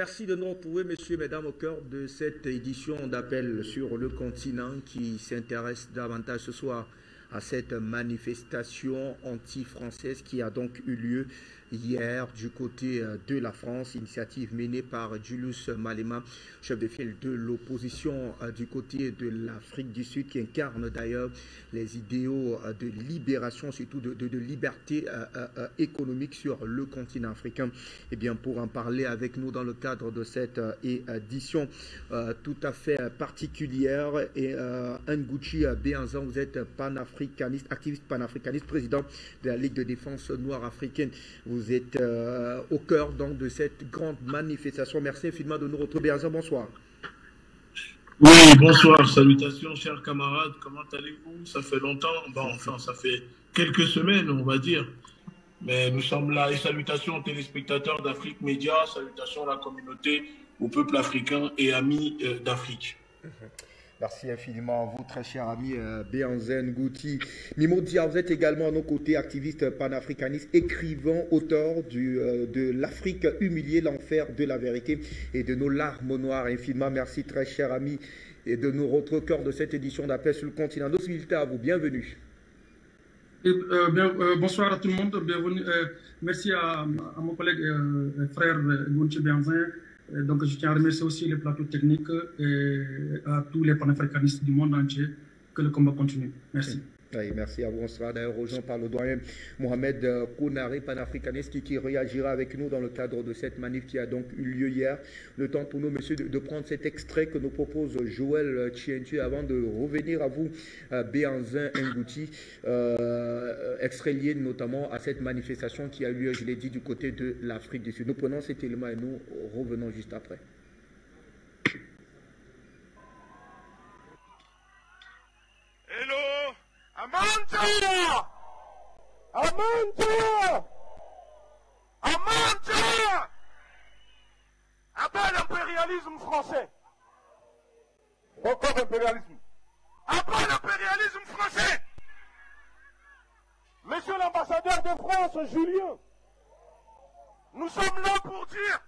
merci de nous retrouver, messieurs, mesdames, au cœur de cette édition d'appel sur le continent qui s'intéresse davantage ce soir à cette manifestation anti-française qui a donc eu lieu hier du côté de la France, initiative menée par Julius Malema, chef de file de l'opposition du côté de l'Afrique du Sud, qui incarne d'ailleurs les idéaux de libération, surtout de liberté économique sur le continent africain. Et bien, pour en parler avec nous dans le cadre de cette édition tout à fait particulière, et Nguchi Béanzan, vous êtes panafricaniste, activiste panafricaniste, président de la Ligue de défense noire africaine. Vous êtes au cœur donc de cette grande manifestation. Merci infiniment de nous retrouver. Béanzan, bonsoir. Oui, bonsoir. Salutations, chers camarades. Comment allez-vous? Ça fait longtemps. Bon, enfin, ça fait quelques semaines, on va dire. Mais nous sommes là. Et salutations aux téléspectateurs d'Afrique Média. Salutations à la communauté, au peuple africain et amis d'Afrique. Merci infiniment à vous, très cher ami Béanzan Nguchi. Mimo Dia, vous êtes également à nos côtés, activiste panafricaniste, écrivain, auteur de L'Afrique humiliée, l'enfer de la vérité et de nos larmes noires. Infiniment merci, très cher ami, et de nous retrouver au cœur de cette édition d'Appel sur le continent. Nos militaires, à vous, bienvenue. Bonsoir à tout le monde, bienvenue. Merci à mon collègue frère Nguchi Béanzan. Donc, je tiens à remercier aussi les plateaux techniques et à tous les panafricanistes du monde entier. Que le combat continue. Merci. Oui, merci à vous. On sera d'ailleurs rejoint par le doyen Mohamed Kounari, panafricaniste, qui réagira avec nous dans le cadre de cette manif qui a donc eu lieu hier. Le temps pour nous, monsieur, de prendre cet extrait que nous propose Joël Chientu avant de revenir à vous, Béanzan Nguchi, extrait lié notamment à cette manifestation qui a eu lieu, je l'ai dit, du côté de l'Afrique du Sud. Nous prenons cet élément et nous revenons juste après. Hello! Amantia! Amantia! Amantia! Un bel impérialisme français. Encore impérialisme. Un bel impérialisme français. Monsieur l'ambassadeur de France, Julien, nous sommes là pour dire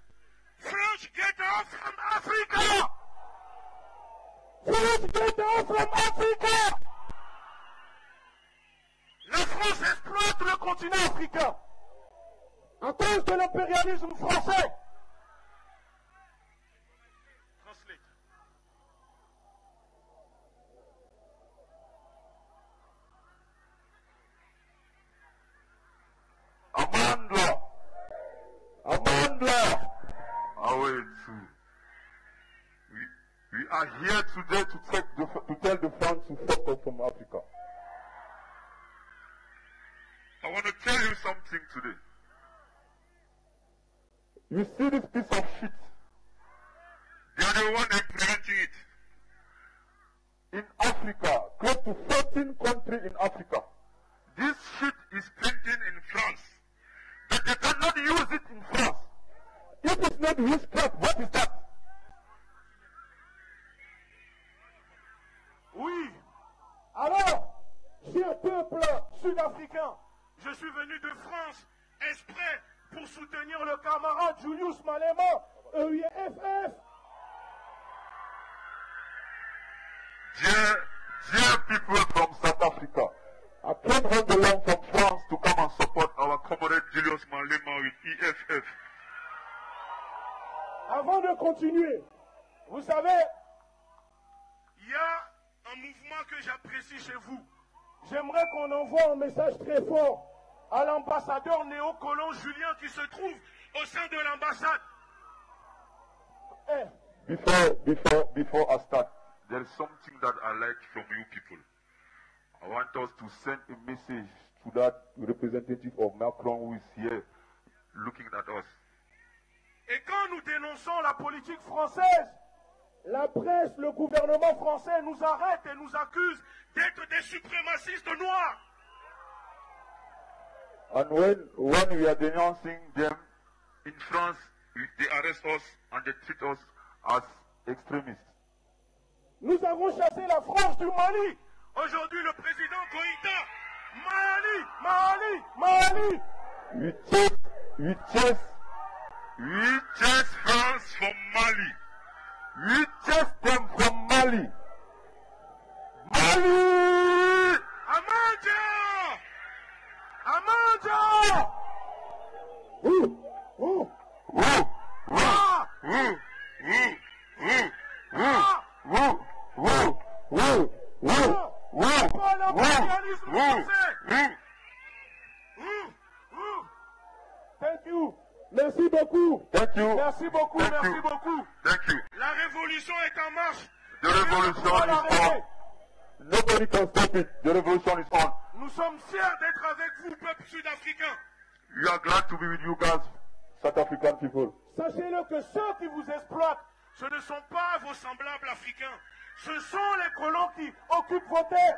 French get off from Africa! French get off from Africa! La France exploite le continent africain à cause de l'impérialisme français. Translate. Amandla. Amandla. Away too. We are here today to tell the France to fuck off from Africa. I want to tell you something today. You see this piece of shit? They are the one implementing it. In Africa, close to 14 countries in Africa. This shit is printing in France. But they cannot use it in France. If it's not witchcraft, what is that? Oui. Alors, cher peuple sud-africain, je suis venu de France exprès pour soutenir le camarade Julius Malema, EUFF. Dear people from South Africa, I came on the line from France to come and support our comrade Julius Malema with EFF. Avant de continuer, vous savez, il y a un mouvement que j'apprécie chez vous. J'aimerais qu'on envoie un message très fort à l'ambassadeur néocolon Julien qui se trouve au sein de l'ambassade. Before I start, there is something that I like from you people. I want us to send a message to that representative of Macron who is here looking at us. Et quand nous dénonçons la politique française, la presse, le gouvernement français nous arrête et nous accuse d'être des suprémacistes noirs. And when we are denouncing them in France, they arrest us and they treat us as extrémistes. Nous avons chassé la France du Mali. Aujourd'hui, le président Goïta, Mali. We chase We chase France from Mali. We chase them from Mali. Mali! Amanja! Amanja! Ooh! Ooh! Ooh! Ah! Ooh! Ooh! Ooh! Ooh! Ooh! Ooh! Thank you. Merci beaucoup. Thank you. Merci beaucoup. Merci beaucoup. Thank you. La révolution est en marche. The revolution is on. Nobody can stop it. The revolution is on. Nous sommes fiers d'être avec vous, peuple sud-africain. We are glad to be with you guys, South African people. Sachez-le que ceux qui vous exploitent, ce ne sont pas vos semblables africains. Ce sont les colons qui occupent vos terres.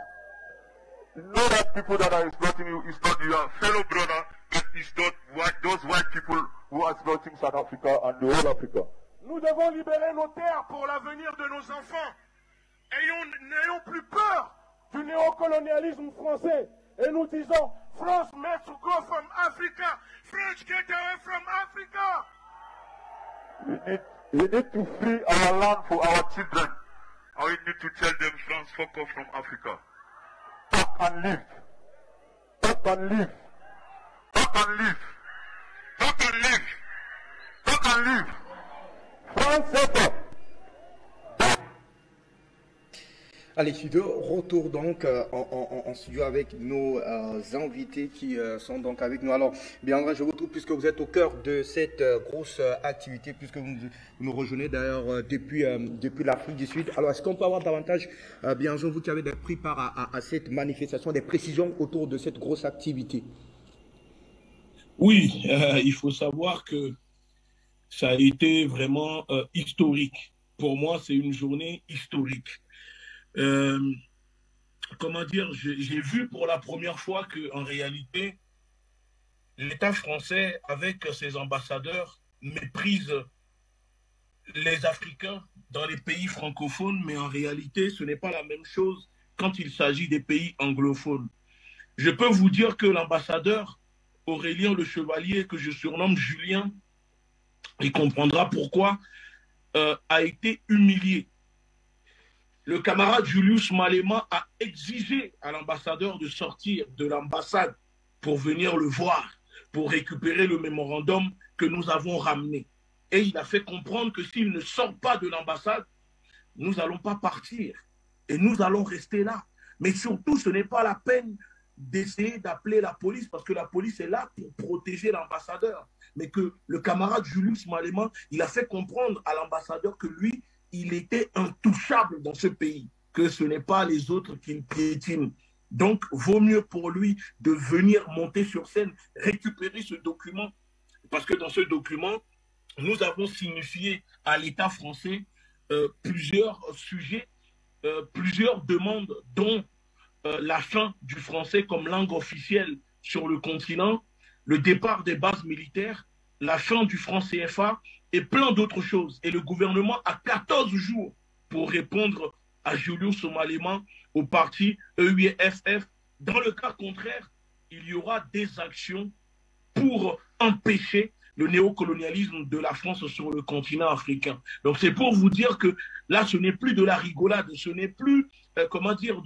Know that people that are exploiting you is not your fellow brother, but it's not those white people who are exploiting South Africa and the whole Africa. Nous devons libérer nos terres pour l'avenir de nos enfants. N'ayons plus peur du néocolonialisme français. Et nous disons, France must go from Africa. French, get away from Africa. We need to free our land for our children. And we need to tell them, France, fuck off from Africa. Talk and live. Talk and live. Talk and live. Talk and live. Talk and live. France, fuck off. Allez, studio, retour donc en studio avec nos invités qui sont donc avec nous. Alors, bien, je vous retrouve puisque vous êtes au cœur de cette grosse activité, puisque vous nous rejoignez d'ailleurs depuis l'Afrique du Sud. Alors, est-ce qu'on peut avoir davantage, bien, vous qui avez pris part à cette manifestation, des précisions autour de cette grosse activité? Oui, il faut savoir que ça a été vraiment historique. Pour moi, c'est une journée historique. Comment dire, j'ai vu pour la première fois qu'en réalité, l'État français, avec ses ambassadeurs, méprise les Africains dans les pays francophones, mais en réalité, ce n'est pas la même chose quand il s'agit des pays anglophones. Je peux vous dire que l'ambassadeur Aurélien Le Chevalier, que je surnomme Julien, il comprendra pourquoi, a été humilié. Le camarade Julius Malema a exigé à l'ambassadeur de sortir de l'ambassade pour venir le voir, pour récupérer le mémorandum que nous avons ramené. Et il a fait comprendre que s'il ne sort pas de l'ambassade, nous n'allons pas partir et nous allons rester là. Mais surtout, ce n'est pas la peine d'essayer d'appeler la police parce que la police est là pour protéger l'ambassadeur. Mais que le camarade Julius Malema, il a fait comprendre à l'ambassadeur que lui, il était intouchable dans ce pays, que ce n'est pas les autres qui le piétinent. Donc, vaut mieux pour lui de venir monter sur scène, récupérer ce document, parce que dans ce document, nous avons signifié à l'État français plusieurs sujets, plusieurs demandes, dont la fin du français comme langue officielle sur le continent, le départ des bases militaires, la fin du franc CFA, et plein d'autres choses. Et le gouvernement a 14 jours pour répondre à Julius Malema, au parti EUFF. Dans le cas contraire, il y aura des actions pour empêcher le néocolonialisme de la France sur le continent africain. Donc c'est pour vous dire que là, ce n'est plus de la rigolade, ce n'est plus, comment dire,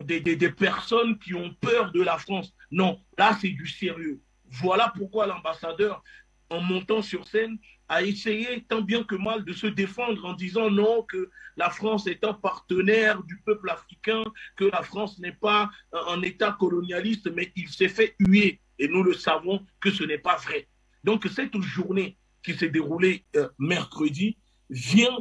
des personnes qui ont peur de la France. Non, là, c'est du sérieux. Voilà pourquoi l'ambassadeur, en montant sur scène, a essayé tant bien que mal de se défendre en disant non, que la France est un partenaire du peuple africain, que la France n'est pas un État colonialiste, mais il s'est fait huer. Et nous le savons que ce n'est pas vrai. Donc cette journée qui s'est déroulée mercredi vient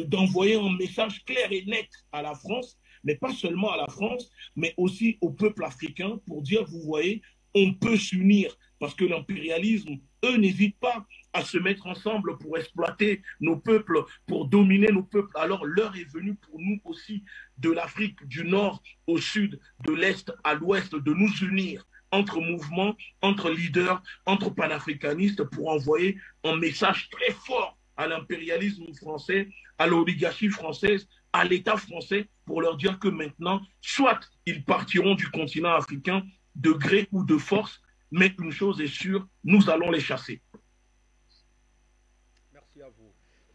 d'envoyer un message clair et net à la France, mais pas seulement à la France, mais aussi au peuple africain pour dire, vous voyez, on peut s'unir parce que l'impérialisme, eux, n'hésitent pas à se mettre ensemble pour exploiter nos peuples, pour dominer nos peuples. Alors l'heure est venue pour nous aussi, de l'Afrique du Nord au Sud, de l'Est à l'Ouest, de nous unir entre mouvements, entre leaders, entre panafricanistes pour envoyer un message très fort à l'impérialisme français, à l'oligarchie française, à l'État français, pour leur dire que maintenant, soit ils partiront du continent africain de gré ou de force, mais une chose est sûre, nous allons les chasser.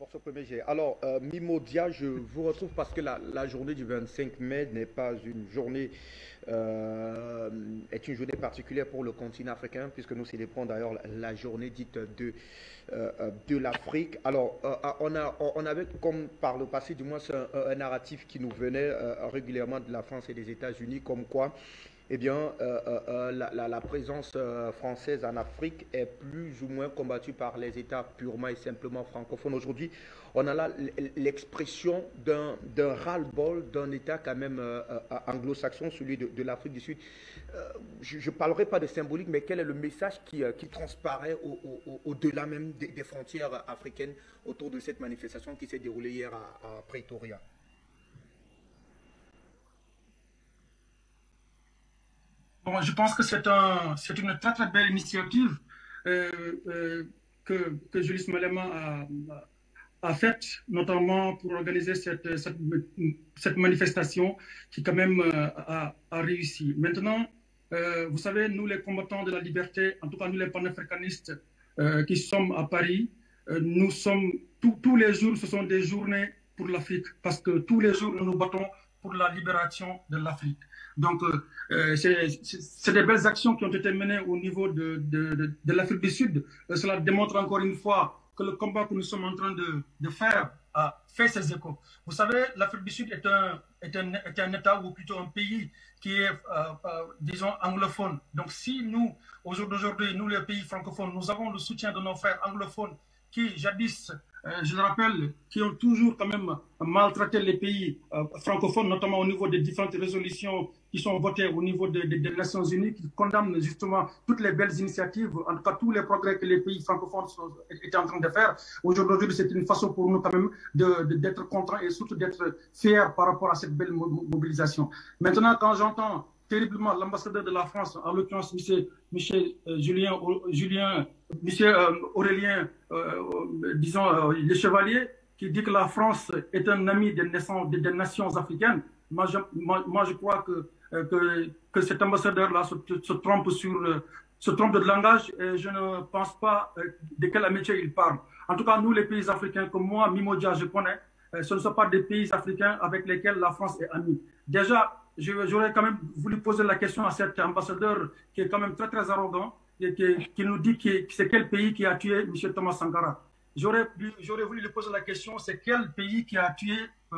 Pour ce premier jet. Alors, Mimodia, je vous retrouve parce que la journée du 25 mai n'est pas une journée, est une journée particulière pour le continent africain, puisque nous célébrons d'ailleurs la journée dite de l'Afrique. Alors, on avait, comme par le passé, du moins, un narratif qui nous venait régulièrement de la France et des États-Unis, comme quoi eh bien, la présence française en Afrique est plus ou moins combattue par les États purement et simplement francophones. Aujourd'hui, on a là l'expression d'un ras-le-bol d'un État quand même anglo-saxon, celui de l'Afrique du Sud. Je ne parlerai pas de symbolique, mais quel est le message qui transparaît au-delà même des frontières africaines autour de cette manifestation qui s'est déroulée hier à Pretoria? Bon, je pense que c'est une très très belle initiative que Julius Malema a faite, notamment pour organiser cette manifestation qui quand même a réussi. Maintenant, vous savez, nous les combattants de la liberté, en tout cas nous les panafricanistes qui sommes à Paris, nous sommes, tous les jours, ce sont des journées pour l'Afrique, parce que tous les jours nous nous battons pour la libération de l'Afrique. Donc, c'est des belles actions qui ont été menées au niveau de l'Afrique du Sud. Cela démontre encore une fois que le combat que nous sommes en train de faire fait ses échos. Vous savez, l'Afrique du Sud est un État, ou plutôt un pays qui est, disons, anglophone. Donc, si nous, aujourd'hui, nous les pays francophones, nous avons le soutien de nos frères anglophones qui, jadis, je le rappelle, qui ont toujours quand même maltraité les pays francophones, notamment au niveau des différentes résolutions qui sont votées au niveau des Nations Unies, qui condamnent justement toutes les belles initiatives, en tout cas tous les progrès que les pays francophones étaient en train de faire. Aujourd'hui, c'est une façon pour nous quand même d'être contents et surtout d'être fiers par rapport à cette belle mobilisation. Maintenant, quand j'entends terriblement l'ambassadeur de la France, en l'occurrence Monsieur Aurélien, disons, le Chevalier, qui dit que la France est un ami des nations africaines. Moi, je crois que cet ambassadeur-là se trompe de langage, et je ne pense pas de quel amitié il parle. En tout cas, nous, les pays africains, comme moi, Mimodia, je connais, ce ne sont pas des pays africains avec lesquels la France est amie. Déjà, j'aurais quand même voulu poser la question à cet ambassadeur qui est quand même très très arrogant et qui nous dit que c'est quel pays qui a tué M. Thomas Sankara. J'aurais voulu lui poser la question, c'est quel pays qui a tué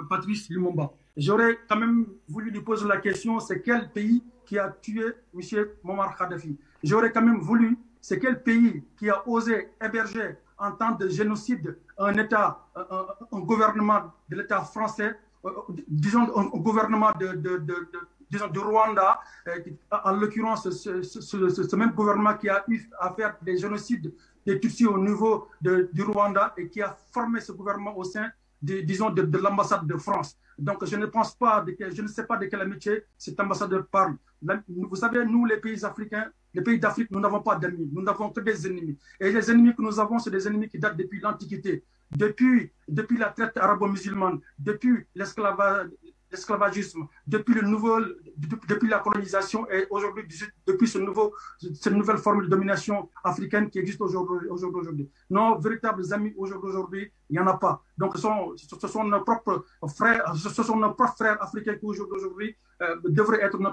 Patrice Lumumba. J'aurais quand même voulu lui poser la question, c'est quel pays qui a tué M. Muammar Kadhafi. J'aurais quand même voulu, c'est quel pays qui a osé héberger en temps de génocide un État, un gouvernement de l'État français, disons un gouvernement du Rwanda, en l'occurrence ce même gouvernement qui a eu à faire des génocides des Tutsis au niveau du Rwanda et qui a formé ce gouvernement au sein de l'ambassade de France. Donc je ne sais pas de quelle amitié cet ambassadeur parle. Vous savez, nous les pays africains, les pays d'Afrique, nous n'avons pas d'amis, nous n'avons que des ennemis. Et les ennemis que nous avons, c'est des ennemis qui datent depuis l'Antiquité, depuis la traite arabo-musulmane, depuis l'esclavagisme, depuis la colonisation et aujourd'hui depuis cette nouvelle forme de domination africaine qui existe aujourd'hui. Nos véritables amis aujourd'hui, il n'y en a pas. Donc ce sont nos propres frères africains qui aujourd'hui devraient être nos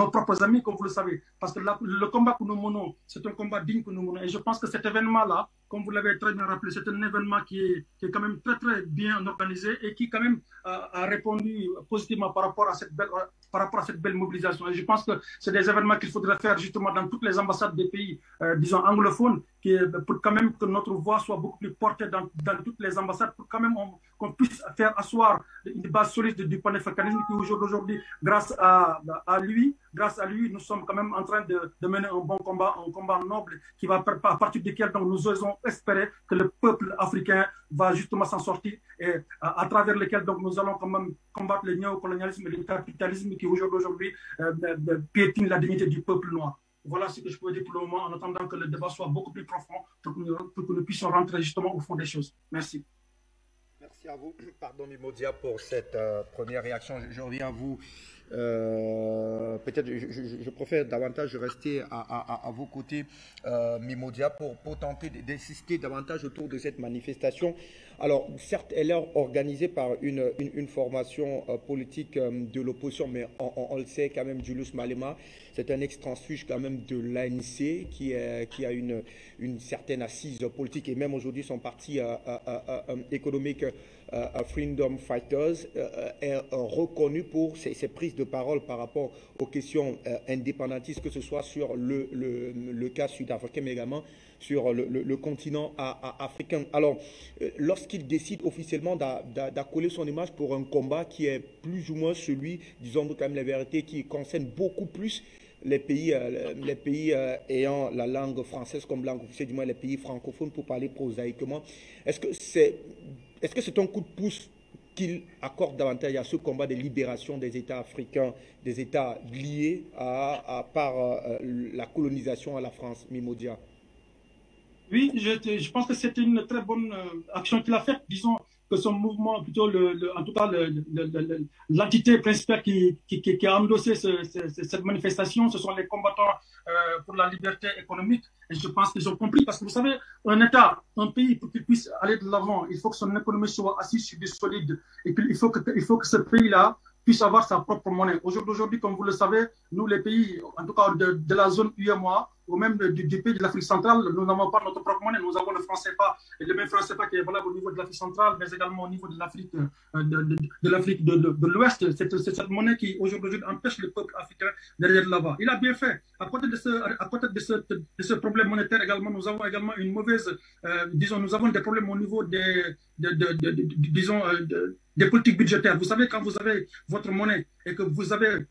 propres amis, comme vous le savez. Parce que le combat que nous menons, c'est un combat digne que nous menons. Et je pense que cet événement-là, comme vous l'avez très bien rappelé, c'est un événement qui est quand même très très bien organisé et qui quand même a répondu positivement par rapport à cette belle mobilisation. Et je pense que c'est des événements qu'il faudrait faire justement dans toutes les ambassades des pays, disons, anglophones, pour quand même que notre voix soit beaucoup plus portée dans toutes les ambassades, pour quand même qu'on puisse faire asseoir une base solide du panafricanisme qui aujourd'hui, grâce à lui, nous sommes quand même en train de mener un bon combat, un combat noble qui va à partir duquel donc, nous osons espérer que le peuple africain va justement s'en sortir et à travers lequel donc nous allons quand même combattre le néocolonialisme et le capitalisme qui aujourd'hui piétine la dignité du peuple noir. Voilà ce que je peux dire pour le moment en attendant que le débat soit beaucoup plus profond pour que nous puissions rentrer justement au fond des choses. Merci. Merci à vous. Pardon Mimodia pour cette première réaction. Je reviens à vous. Peut-être je préfère davantage rester à vos côtés, Mimodia, pour tenter d'insister davantage autour de cette manifestation. Alors, certes, elle est organisée par une formation politique de l'opposition, mais on le sait quand même, Julius Malema, c'est un ex-transfuge quand même de l'ANC qui a une certaine assise politique, et même aujourd'hui son parti économique Freedom Fighters est reconnu pour ses prises de parole par rapport aux questions indépendantistes, que ce soit sur le cas sud-africain, mais également sur le continent africain. Alors, lorsqu'il décide officiellement d'accoler son image pour un combat qui est plus ou moins celui, disons-nous quand même la vérité, qui concerne beaucoup plus les pays ayant la langue française comme langue officielle, du moins les pays francophones pour parler prosaïquement, est-ce que c'est un coup de pouce qu'il accorde davantage à ce combat de libération des États africains, des États liés par la colonisation à la France, Mimodia? Oui, je pense que c'était une très bonne action qu'il a faite. Disons que son mouvement, plutôt en tout cas l'entité principale qui a endossé cette manifestation, ce sont les combattants pour la liberté économique. Et je pense qu'ils ont compris, parce que vous savez, un État, un pays, pour qu'il puisse aller de l'avant, il faut que son économie soit assise sur du solide. Et qu'il faut que ce pays-là puisse avoir sa propre monnaie. Aujourd'hui, comme vous le savez, nous, les pays, en tout cas de la zone UEMOA, ou même du pays de l'Afrique centrale, nous n'avons pas notre propre monnaie. Nous avons le franc CFA, et le même franc CFA qui est valable au niveau de l'Afrique centrale, mais également au niveau de l'Afrique de l'Ouest. C'est cette monnaie qui, aujourd'hui, empêche le peuple africain d'aller de l'avant. Il a bien fait. À côté de ce problème monétaire également, nous avons également une mauvaise, nous avons des problèmes au niveau des politiques budgétaires. Vous savez, quand vous avez votre monnaie et que vous avez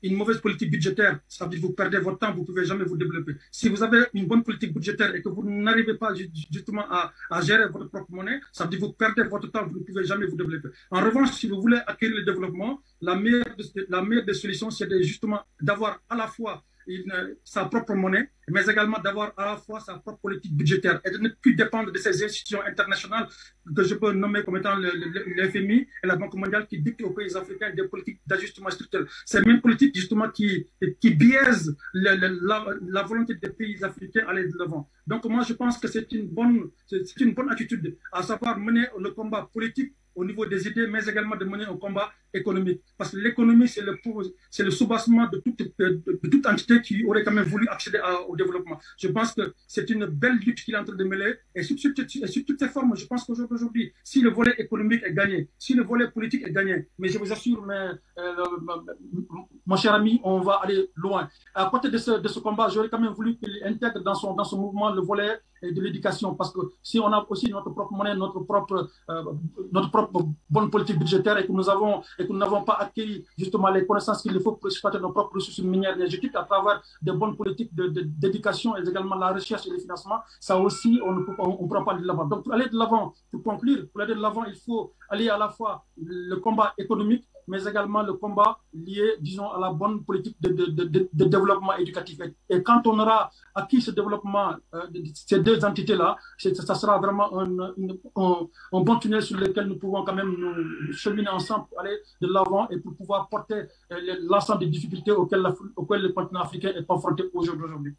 une mauvaise politique budgétaire, ça veut dire que vous perdez votre temps, vous ne pouvez jamais vous développer. Si vous avez une bonne politique budgétaire et que vous n'arrivez pas justement à gérer votre propre monnaie, ça veut dire que vous perdez votre temps, vous ne pouvez jamais vous développer. En revanche, si vous voulez acquérir le développement, la meilleure des solutions, c'est justement d'avoir à la fois sa propre monnaie, mais également d'avoir à la fois sa propre politique budgétaire et de ne plus dépendre de ces institutions internationales que je peux nommer comme étant le FMI et la Banque mondiale qui dictent aux pays africains des politiques d'ajustement structurel. C'est la même politique justement qui biaise la volonté des pays africains à aller de l'avant. Donc moi je pense que c'est une bonne attitude, à savoir mener le combat politique au niveau des idées, mais également de mener un combat économique. Parce que l'économie, c'est le soubassement de toute entité qui aurait quand même voulu accéder au développement. Je pense que c'est une belle lutte qu'il est en train de mêler. Et sur toutes ces formes, je pense qu'aujourd'hui, si le volet économique est gagné, si le volet politique est gagné, mais je vous assure, mon cher ami, on va aller loin. À côté de ce combat, j'aurais quand même voulu qu'il intègre dans son mouvement le volet de l'éducation, parce que si on a aussi notre propre monnaie, notre propre bonne politique budgétaire, et que nous n'avons pas acquis justement les connaissances qu'il faut pour exploiter nos propres ressources minières énergétiques à travers des bonnes politiques d'éducation et également la recherche et le financement, ça aussi on ne pourra pas aller de l'avant. Donc pour aller de l'avant, pour conclure, pour aller de l'avant, il faut aller à la fois le combat économique, mais également le combat lié, disons, à la bonne politique de développement éducatif. Et quand on aura acquis ce développement de ces deux entités-là, ça sera vraiment un bon tunnel sur lequel nous pouvons quand même nous cheminer ensemble pour aller de l'avant et pour pouvoir porter l'ensemble des difficultés auxquelles le continent africain est confronté aujourd'hui.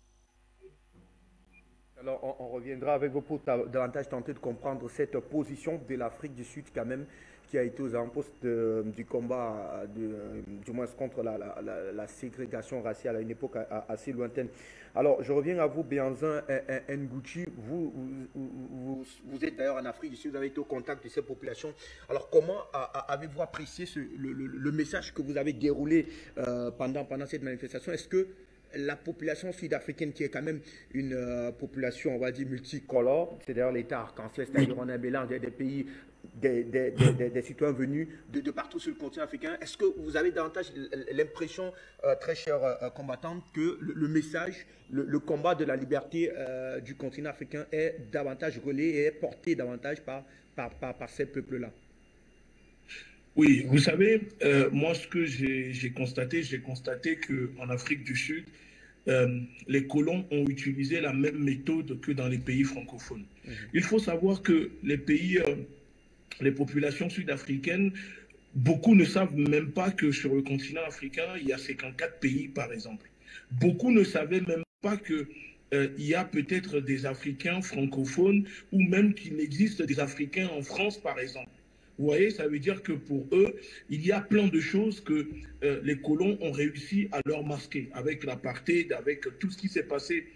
Alors, on reviendra avec vous pour davantage tenter de comprendre cette position de l'Afrique du Sud quand même, qui a été aux avant-postes du combat, du moins contre la ségrégation raciale à une époque assez lointaine. Alors, je reviens à vous, Béhanzin Nguchi. Vous êtes d'ailleurs en Afrique du Sud, vous avez été au contact de ces populations. Alors, comment avez-vous apprécié le message que vous avez déroulé pendant cette manifestation? Est-ce que la population sud-africaine, qui est quand même une population, on va dire, multicolore, c'est-à-dire l'État arc-en-ciel, c'est-à-dire on a un mélange des pays, des citoyens venus de partout sur le continent africain, est-ce que vous avez davantage l'impression, très chère combattante, que le message, le combat de la liberté du continent africain est davantage relayé et est porté davantage par ces peuples-là? Oui, vous savez, moi, ce que j'ai constaté qu'en Afrique du Sud, les colons ont utilisé la même méthode que dans les pays francophones. Il faut savoir que les populations sud-africaines, beaucoup ne savent même pas que sur le continent africain, il y a 54 pays, par exemple. Beaucoup ne savaient même pas que il y a peut-être des Africains francophones ou même qu'il existe des Africains en France, par exemple. Vous voyez, ça veut dire que pour eux, il y a plein de choses que les colons ont réussi à leur masquer avec l'apartheid, avec tout ce qui s'est passé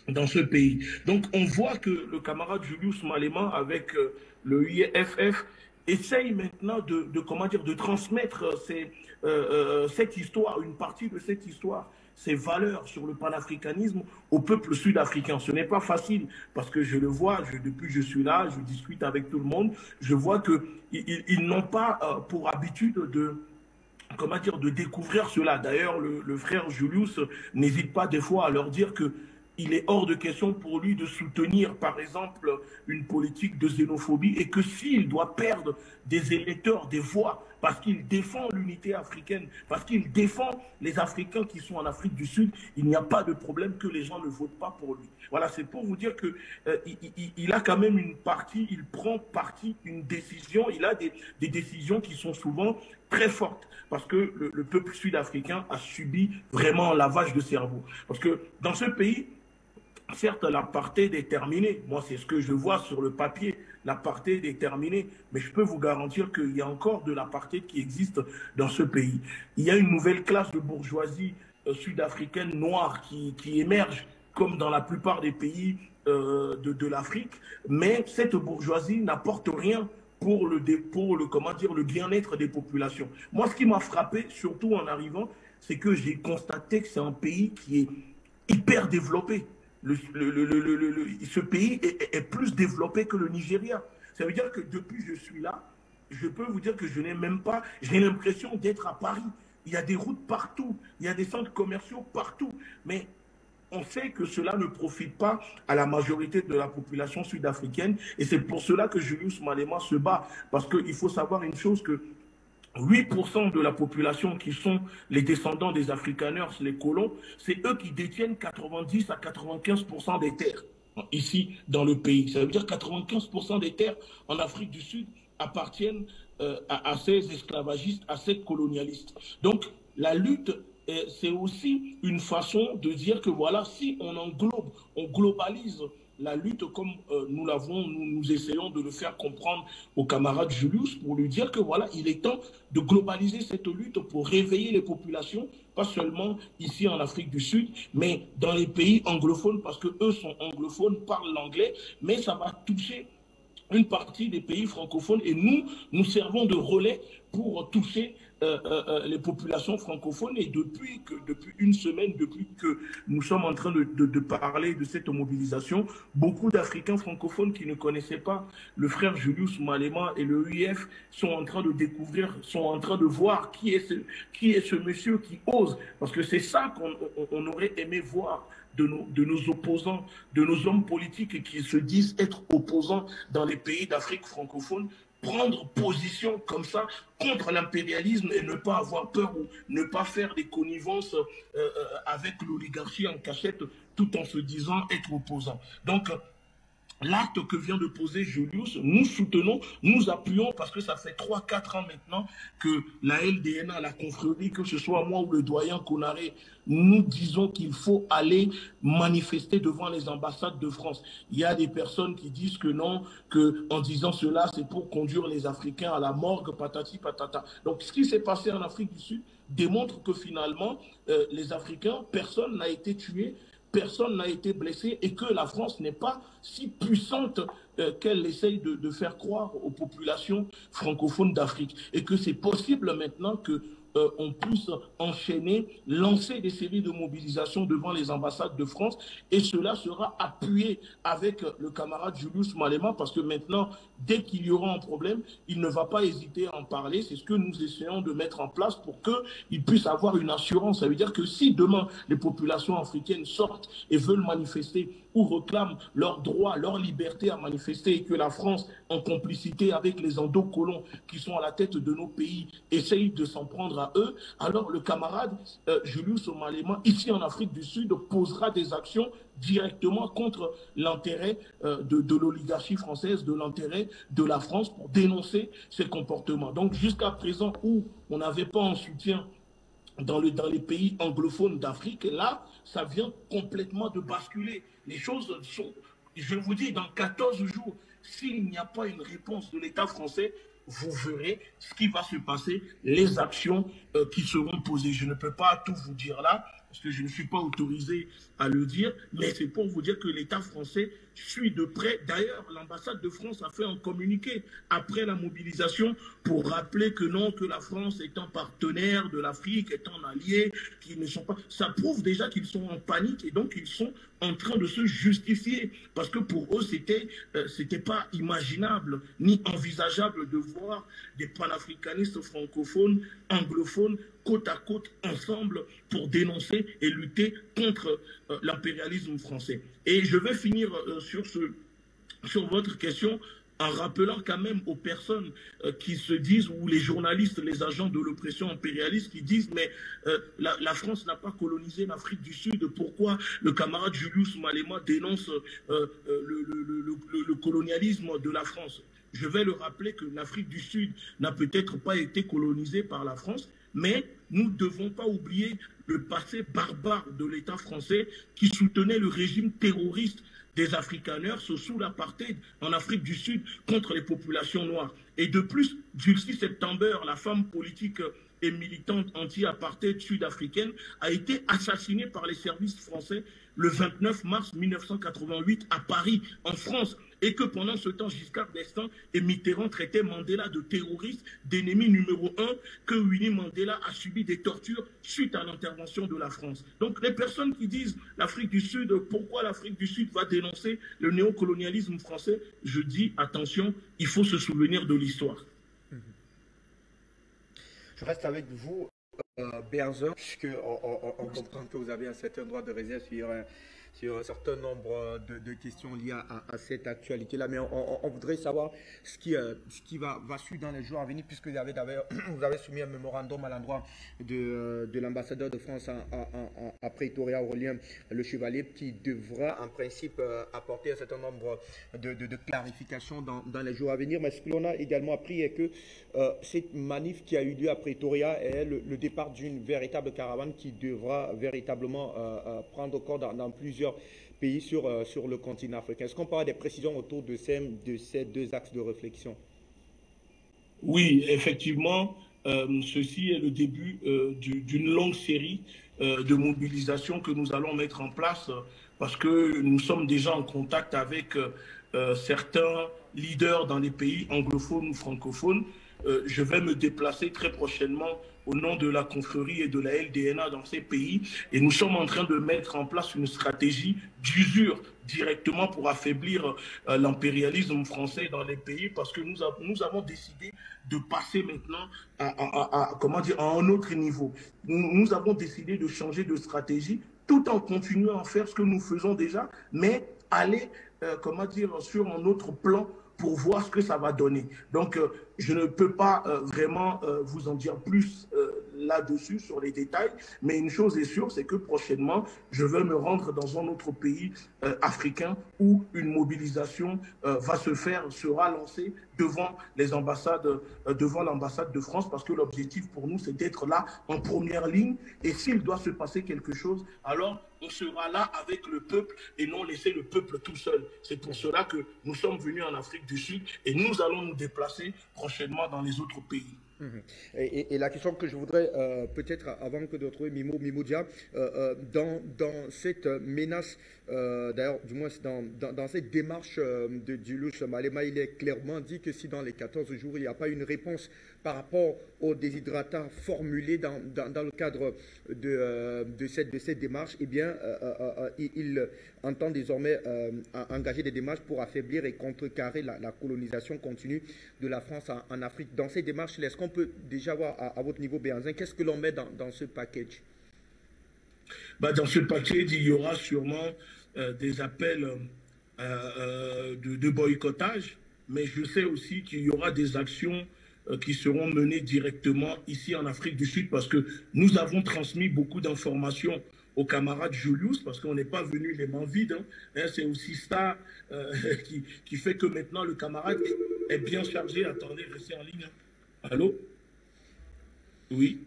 dans ce pays. Donc on voit que le camarade Julius Malema avec le IFF essaye maintenant comment dire, de transmettre cette histoire, une partie de cette histoire, ces valeurs sur le panafricanisme au peuple sud-africain. Ce n'est pas facile parce que je le vois, depuis que je suis là, je discute avec tout le monde, je vois qu'ils n'ont pas pour habitude comment dire, de découvrir cela. D'ailleurs, le frère Julius n'hésite pas des fois à leur dire que il est hors de question pour lui de soutenir, par exemple, une politique de xénophobie et que s'il doit perdre des électeurs, des voix, parce qu'il défend l'unité africaine, parce qu'il défend les Africains qui sont en Afrique du Sud, il n'y a pas de problème que les gens ne votent pas pour lui. Voilà, c'est pour vous dire que il a quand même une partie, il prend parti, une décision, il a des décisions qui sont souvent très fortes, parce que le peuple sud-africain a subi vraiment un lavage de cerveau. Parce que dans ce pays, certes, l'apartheid est terminé. Moi, c'est ce que je vois sur le papier. L'apartheid est terminé. Mais je peux vous garantir qu'il y a encore de l'apartheid qui existe dans ce pays. Il y a une nouvelle classe de bourgeoisie sud-africaine noire qui émerge, comme dans la plupart des pays de l'Afrique. Mais cette bourgeoisie n'apporte rien pour comment dire, le bien-être des populations. Moi, ce qui m'a frappé, surtout en arrivant, c'est que j'ai constaté que c'est un pays qui est hyper développé. Ce pays est plus développé que le Nigeria. Ça veut dire que depuis que je suis là, je peux vous dire que je n'ai même pas, j'ai l'impression d'être à Paris. Il y a des routes partout, il y a des centres commerciaux partout. Mais on sait que cela ne profite pas à la majorité de la population sud-africaine. Et c'est pour cela que Julius Malema se bat. Parce qu'il faut savoir une chose, que 8% de la population qui sont les descendants des Afrikaners, les colons, c'est eux qui détiennent 90 à 95% des terres ici dans le pays. Ça veut dire 95% des terres en Afrique du Sud appartiennent à ces esclavagistes, à ces colonialistes. Donc la lutte, c'est aussi une façon de dire que voilà, si on englobe, on globalise la lutte comme nous essayons de le faire comprendre au camarade Julius, pour lui dire que voilà, il est temps de globaliser cette lutte pour réveiller les populations, pas seulement ici en Afrique du Sud, mais dans les pays anglophones, parce qu'eux sont anglophones, parlent l'anglais, mais ça va toucher une partie des pays francophones et nous servons de relais pour toucher les populations francophones. Et depuis une semaine, depuis que nous sommes en train de parler de cette mobilisation, beaucoup d'Africains francophones qui ne connaissaient pas le frère Julius Malema et le UIF sont en train de découvrir, sont en train de voir qui est ce monsieur qui ose. Parce que c'est ça qu'on aurait aimé voir de nos opposants, de nos hommes politiques qui se disent être opposants dans les pays d'Afrique francophone, prendre position comme ça contre l'impérialisme et ne pas avoir peur ou ne pas faire des connivences avec l'oligarchie en cachette tout en se disant être opposant. Donc, l'acte que vient de poser Julius, nous soutenons, nous appuyons parce que ça fait 3-4 ans maintenant que la LDNA, la confrérie, que ce soit moi ou le doyen Konaré, nous disons qu'il faut aller manifester devant les ambassades de France. Il y a des personnes qui disent que non, qu'en disant cela, c'est pour conduire les Africains à la morgue, patati patata. Donc ce qui s'est passé en Afrique du Sud démontre que finalement, les Africains, personne n'a été tué, personne n'a été blessé et que la France n'est pas si puissante qu'elle essaye de faire croire aux populations francophones d'Afrique. Et que c'est possible maintenant que on puisse enchaîner, lancer des séries de mobilisation devant les ambassades de France et cela sera appuyé avec le camarade Julius Malema parce que maintenant, dès qu'il y aura un problème, il ne va pas hésiter à en parler. C'est ce que nous essayons de mettre en place pour qu'il puisse avoir une assurance. Ça veut dire que si demain les populations africaines sortent et veulent manifester ou réclament leur droit, leur liberté à manifester et que la France, en complicité avec les endocolons qui sont à la tête de nos pays, essaye de s'en prendre à eux, alors le camarade Julius Malema, ici en Afrique du Sud, posera des actions directement contre l'intérêt de l'oligarchie française, de l'intérêt de la France pour dénoncer ces comportements. Donc jusqu'à présent où on n'avait pas en soutien dans les pays anglophones d'Afrique. Et là, ça vient complètement de basculer. Les choses sont, je vous dis, dans 14 jours, s'il n'y a pas une réponse de l'État français, vous verrez ce qui va se passer, les actions qui seront posées. Je ne peux pas tout vous dire là, parce que je ne suis pas autorisé à le dire, mais c'est pour vous dire que l'État français suit de près. D'ailleurs, l'ambassade de France a fait un communiqué après la mobilisation pour rappeler que non, que la France est un partenaire de l'Afrique, est un allié, qu'ils ne sont pas... Ça prouve déjà qu'ils sont en panique et donc ils sont en train de se justifier. Parce que pour eux, c'était pas imaginable ni envisageable de voir des panafricanistes francophones, anglophones, côte à côte, ensemble, pour dénoncer et lutter contre l'impérialisme français. Et je vais finir sur votre question en rappelant quand même aux personnes qui se disent, ou les journalistes, les agents de l'oppression impérialiste qui disent, mais la France n'a pas colonisé l'Afrique du Sud, pourquoi le camarade Julius Malema dénonce le colonialisme de la France? Je vais le rappeler que l'Afrique du Sud n'a peut-être pas été colonisée par la France, mais nous ne devons pas oublier le passé barbare de l'État français qui soutenait le régime terroriste des Afrikaners sous l'apartheid en Afrique du Sud contre les populations noires. Et de plus, Dulcie September, la femme politique et militante anti-apartheid sud-africaine, a été assassinée par les services français le 29 mars 1988 à Paris, en France, et que pendant ce temps, Giscard d'Estaing et Mitterrand traitaient Mandela de terroriste, d'ennemi numéro 1, que Winnie Mandela a subi des tortures suite à l'intervention de la France. Donc les personnes qui disent l'Afrique du Sud, pourquoi l'Afrique du Sud va dénoncer le néocolonialisme français, je dis attention, il faut se souvenir de l'histoire. Je reste avec vous, Berzin, puisqu'on comprend que vous avez un certain droit de réserve sur un certain nombre de questions liées à cette actualité-là. Mais on voudrait savoir ce qui va suivre dans les jours à venir, puisque vous avez soumis un mémorandum à l'endroit de l'ambassadeur de France à Pretoria, Aurélien Le Chevalier, qui devra en principe apporter un certain nombre de clarifications dans les jours à venir. Mais ce que l'on a également appris est que cette manif qui a eu lieu à Pretoria est le départ d'une véritable caravane qui devra véritablement prendre corps dans plusieurs pays sur le continent africain. Est-ce qu'on peut avoir des précisions autour de ces deux axes de réflexion? Oui, effectivement, ceci est le début d'une longue série de mobilisations que nous allons mettre en place parce que nous sommes déjà en contact avec certains leaders dans les pays anglophones ou francophones. Je vais me déplacer très prochainement au nom de la confrérie et de la LDNA dans ces pays. Et nous sommes en train de mettre en place une stratégie d'usure directement pour affaiblir l'impérialisme français dans les pays parce que nous avons décidé de passer maintenant à un autre niveau. Nous avons décidé de changer de stratégie tout en continuant à faire ce que nous faisons déjà, mais aller sur un autre plan pour voir ce que ça va donner. Donc, je ne peux pas vraiment vous en dire plus là-dessus, sur les détails, mais une chose est sûre, c'est que prochainement, je vais me rendre dans un autre pays africain où une mobilisation sera lancée devant les ambassades, devant l'ambassade de France, parce que l'objectif pour nous, c'est d'être là en première ligne, et s'il doit se passer quelque chose, alors on sera là avec le peuple et non laisser le peuple tout seul. C'est pour cela que nous sommes venus en Afrique du Sud et nous allons nous déplacer prochainement dans les autres pays. Et la question que je voudrais, peut-être avant que de retrouver Mimo Dia, dans cette menace, d'ailleurs, du moins dans cette démarche de Julius Malema, il est clairement dit que si dans les 14 jours, il n'y a pas une réponse par rapport aux déshydratats formulés dans le cadre de cette démarche, eh bien, il entend désormais engager des démarches pour affaiblir et contrecarrer la colonisation continue de la France en Afrique. Dans ces démarches, est-ce qu'on peut déjà voir à votre niveau, Berzin, qu'est-ce que l'on met dans ce package? Dans ce package, il y aura sûrement des appels de boycottage, mais je sais aussi qu'il y aura des actions qui seront menées directement ici en Afrique du Sud parce que nous avons transmis beaucoup d'informations aux camarades Julius parce qu'on n'est pas venu les mains vides. C'est aussi ça qui fait que maintenant le camarade est bien chargé. Attendez, restez en ligne. Allô? Oui.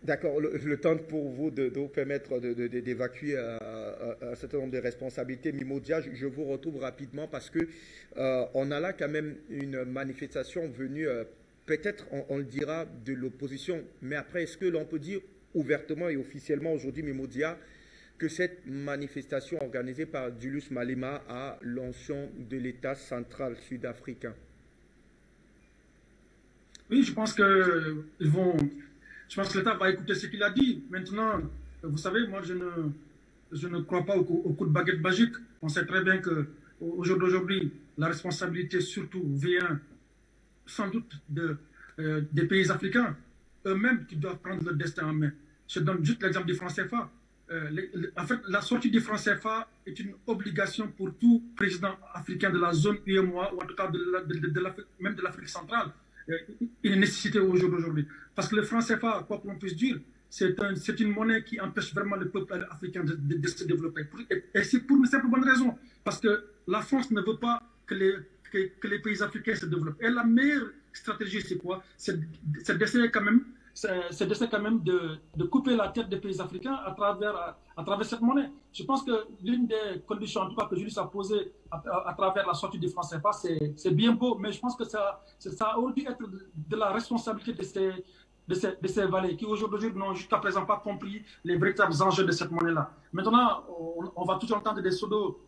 D'accord, le temps pour vous de vous permettre d'évacuer un certain nombre de responsabilités. Mimodia, je vous retrouve rapidement parce que on a là quand même une manifestation venue, peut-être on le dira, de l'opposition. Mais après, est-ce que l'on peut dire ouvertement et officiellement aujourd'hui, Mimodia, que cette manifestation organisée par Julius Malema a l'onction de l'État central sud-africain? Oui, je pense que l'État va écouter ce qu'il a dit. Maintenant, vous savez, moi, je ne crois pas au coup de baguette magique. On sait très bien qu'au jour d'aujourd'hui, la responsabilité surtout vient sans doute des pays africains, eux-mêmes qui doivent prendre leur destin en main. Je donne juste l'exemple du franc CFA. En fait, la sortie du franc CFA est une obligation pour tout président africain de la zone UEMOA, ou en tout cas même de l'Afrique centrale. Une nécessité au jour d'aujourd'hui. Parce que le franc CFA, quoi qu'on puisse dire, c'est une monnaie qui empêche vraiment le peuple africain de se développer. Et c'est pour une simple bonne raison. Parce que la France ne veut pas que les pays africains se développent. Et la meilleure stratégie, c'est quoi? C'est d'essayer quand même de couper la tête des pays africains à travers cette monnaie. Je pense que l'une des conditions, en tout cas, que Julius a posées à travers la sortie du franc CFA, c'est bien beau, mais je pense que ça aurait dû être de la responsabilité de ces valets qui aujourd'hui n'ont jusqu'à présent pas compris les véritables enjeux de cette monnaie-là. Maintenant, on va toujours entendre des pseudo,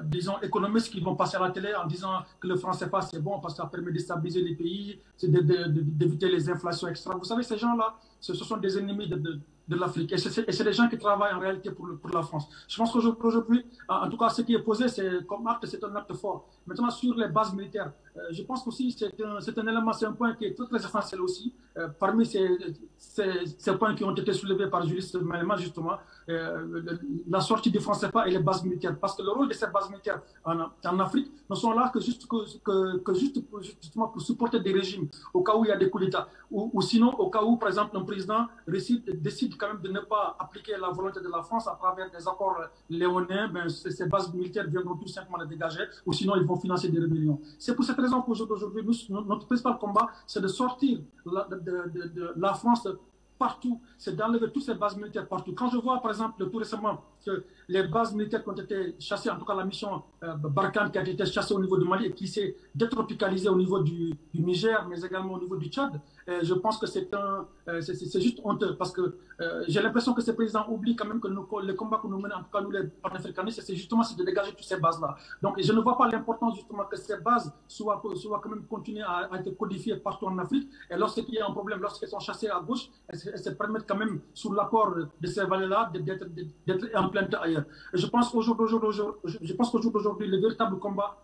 disons, économistes qui vont passer à la télé en disant que le franc CFA c'est bon parce que ça permet de stabiliser les pays, d'éviter les inflations extra. Vous savez, ces gens-là, ce sont des ennemis de l'Afrique. Et c'est des gens qui travaillent en réalité pour la France. Je pense qu'aujourd'hui, en tout cas, ce qui est posé, comme acte, c'est un acte fort. Maintenant, sur les bases militaires, je pense qu'aussi, c'est un élément, c'est un point qui est très, très essentiel aussi. Parmi ces points qui ont été soulevés par Julius Malema, justement, la sortie du franc CFA et les bases militaires. Parce que le rôle de ces bases militaires en Afrique ne sont là que justement pour supporter des régimes au cas où il y a des coups d'État. Ou sinon, au cas où, par exemple, un président décide quand même de ne pas appliquer la volonté de la France à travers des accords léoniens, ces bases militaires viendront tout simplement les dégager, ou sinon ils vont financer des rébellions. C'est pour cette raison qu'aujourd'hui, notre principal combat, c'est de sortir de la France partout, c'est d'enlever toutes ces bases militaires partout. Quand je vois, par exemple, tout récemment, que les bases militaires qui ont été chassées, en tout cas la mission Barkhane qui a été chassée au niveau du Mali et qui s'est détropicalisée au niveau du Niger, mais également au niveau du Tchad, je pense que c'est juste honteux parce que j'ai l'impression que ces présidents oublient quand même que le combat que nous menons, en tout cas nous les panafricanistes, c'est justement de dégager toutes ces bases-là. Donc je ne vois pas l'importance justement que ces bases soient quand même continuées à être codifiées partout en Afrique. Et lorsqu'il y a un problème, lorsqu'elles sont chassées à gauche, elles se permettent quand même, sous l'accord de ces valets-là, d'être implantées ailleurs. Et je pense qu'aujourd'hui, le véritable combat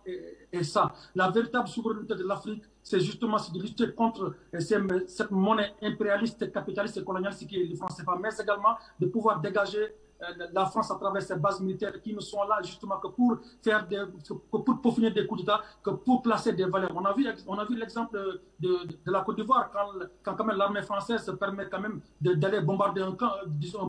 est ça. La véritable souveraineté de l'Afrique, c'est justement de lutter contre cette monnaie impérialiste, capitaliste et colonialiste qui est le franc CFA, mais également de pouvoir dégager la France à travers ses bases militaires qui ne sont là justement que pour peaufiner des coups d'État, que pour placer des valeurs. On a vu l'exemple de la Côte d'Ivoire quand même l'armée française se permet quand même d'aller bombarder un